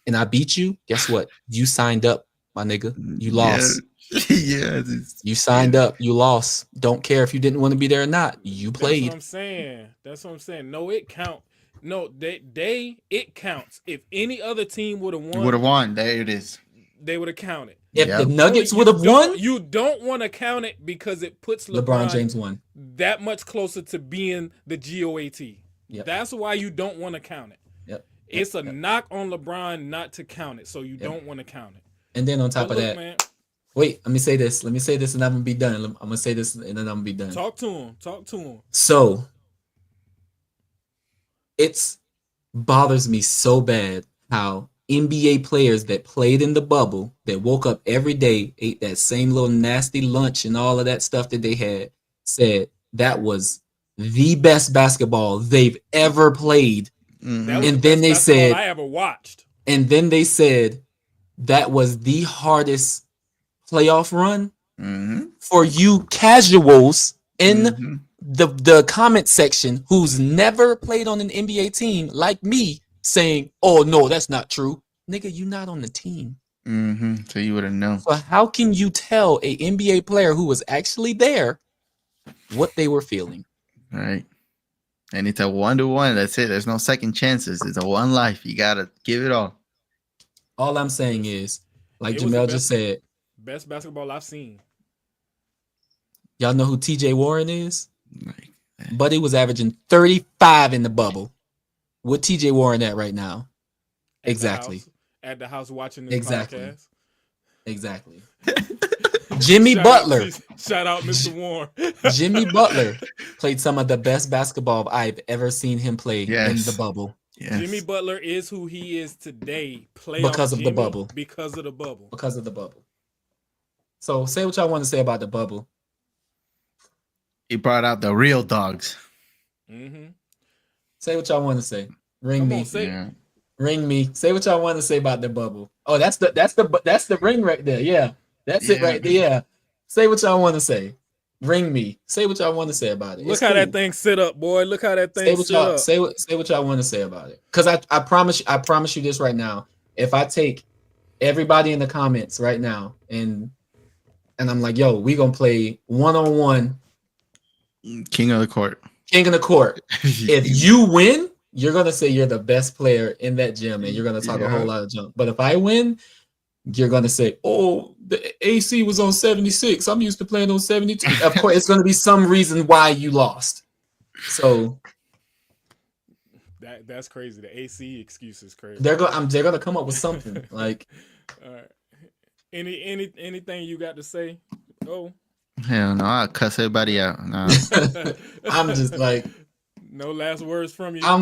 And I beat you, guess what? You signed up, my nigga. You lost. Yeah. You signed up, you lost. Don't care if you didn't want to be there or not. You played. That's what I'm saying. No, it counts. No, it counts. If any other team would have won, there it is. They would have counted. If the Nuggets would have won, you don't want to count it because it puts LeBron James won that much closer to being the GOAT. Yep. That's why you don't want to count it. Yep. It's a knock on LeBron not to count it, so you don't want to count it. And then on top of that, man, wait, let me say this, and I'm gonna be done. I'm gonna say this, and then I'm gonna be done. Talk to him. So, it bothers me so bad how NBA players that played in the bubble, that woke up every day, ate that same little nasty lunch and all of that stuff that they had, said that was the best basketball they've ever played. And then they said, I ever watched. And then they said, that was the hardest playoff run Mm-hmm. for you casuals in Mm-hmm. the comment section who's never played on an NBA team like me saying, "Oh no, that's not true." Nigga, you not on the team. Mm-hmm. So you wouldn't know. So how can you tell a NBA player who was actually there what they were feeling? Right. And it's a 1-to-1. That's it. There's no second chances. It's a one life. You gotta give it all. All I'm saying is, like It was the Jamel just said, best basketball I've seen. y'all know who TJ Warren is? Like, But he was averaging 35 in the bubble. What TJ Warren at right now? At Exactly. At the house watching this Exactly. podcast. Exactly. Jimmy Butler. Shout out Mr. Warren. Jimmy Butler played some of the best basketball I've ever seen him play in the bubble. Yes. Jimmy Butler is who he is today. Because of the bubble. Because of the bubble. Because of the bubble. So say what y'all want to say about the bubble. He brought out the real dogs. Mm-hmm. Say what y'all want to say. Ring Come me. on, say Yeah. Ring me. Say what y'all want to say about the bubble. Oh, that's the ring right there. Yeah. That's it right there. Yeah. Say what y'all want to say. Ring me. Say what y'all want to say about it. Look how that thing sit up, boy. Look how that thing sit up. Say what y'all want to say about it. Because I promise you this right now. If I take everybody in the comments right now and I'm like, yo, we gonna play 1-on-1. King of the court. If you win, you're gonna say you're the best player in that gym, and you're gonna talk a whole lot of junk. But if I win, you're gonna say, "Oh, the AC was on 76. I'm used to playing on 72." Of course, it's gonna be some reason why you lost. So that's crazy. The AC excuse is crazy. they're gonna come up with something like. All right. Anything you got to say? Oh. Hell no, I'll cuss everybody out. No. I'm just like, no last words from you. I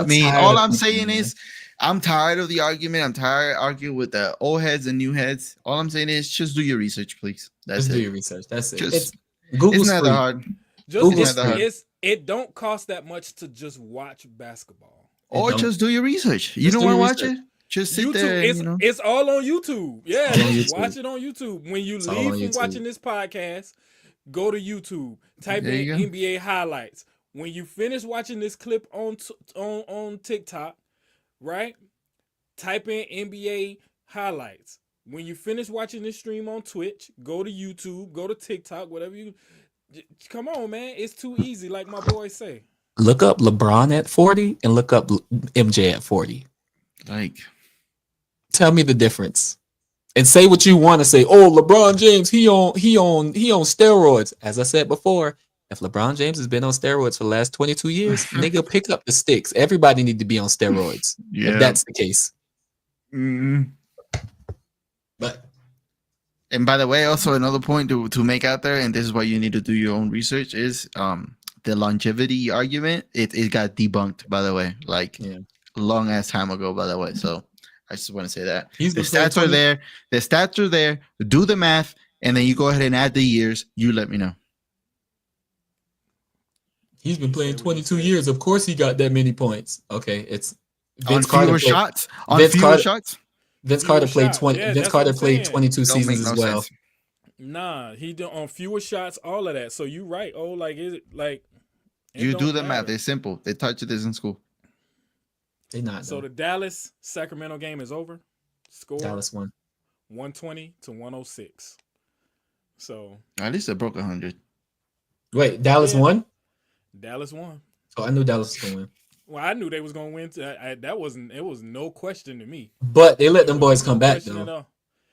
mean, all I'm saying man. is, I'm tired of the argument. I'm tired of arguing with the old heads and new heads. All I'm saying is, just do your research, please. That's just it. do your research. That's it. Just, Google's it's not free. that hard. It don't cost that much to just watch basketball. Or just do your research. You don't want to watch it? Just sit YouTube, there. It's all on YouTube. Yeah, YouTube. Watch it on YouTube. When you leave from watching this podcast, go to YouTube. Type in NBA highlights. When you finish watching this clip on TikTok, right? Type in NBA highlights. When you finish watching this stream on Twitch, go to YouTube, go to TikTok, whatever you. Come on, man. It's too easy, like my boys say. Look up LeBron at 40 and look up MJ at 40. Like, tell me the difference. And say what you want to say. Oh, LeBron James, he on steroids. As I said before, if LeBron James has been on steroids for the last 22 years, nigga, pick up the sticks. Everybody need to be on steroids. If that's the case. Mm-hmm. And by the way, also another point to make out there, and this is why you need to do your own research, is the longevity argument. It got debunked, by the way, long ass time ago, by the way. So I just want to say that the stats are there. The stats are there. Do the math, and then you go ahead and add the years. You let me know. He's been playing 22 years. Of course, he got that many points. Okay, it's Vince Carter shots. On fewer shots. Vince Carter played 20. Yeah, Vince Carter played 22 seasons as well. Sense. Nah, he did on fewer shots, all of that. So you right. Oh, like is it like? You do the math. It's simple. They taught you this in school. They not. So the Dallas Sacramento game is over. Score Dallas won 120-106. So at least they broke 100. Wait, Dallas won. Dallas won. Oh, I knew Dallas was gonna win. Well, I knew they was gonna win. That wasn't. It was no question to me. But they let them boys come back though.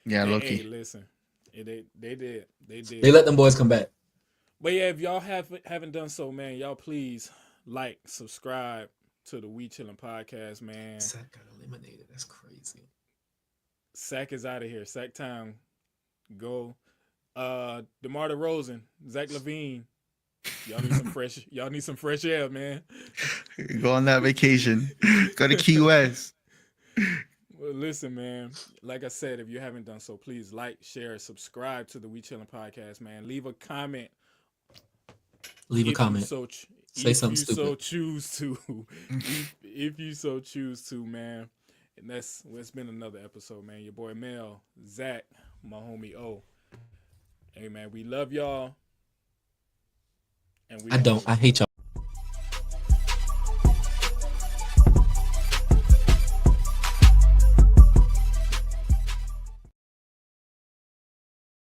Yeah, Loki. Hey, listen, they did. They let them boys come back. But yeah, if y'all haven't done so, man, y'all please like, subscribe to the WECHiLLiN podcast, man. Sack got eliminated. That's crazy. Sack is out of here. Sack time. Go. DeMar DeRozan, Zach LaVine. Y'all need some fresh air, man. Go on that vacation. Go to Key West. Well, listen, man. Like I said, if you haven't done so, please like, share, subscribe to the WECHiLLiN podcast, man. Leave a comment. Say something stupid. If you so choose to, man. And it's been another episode, man. Your boy Mel, Zach, my homie O. Hey man, we love y'all. And we I don't. I hate y'all.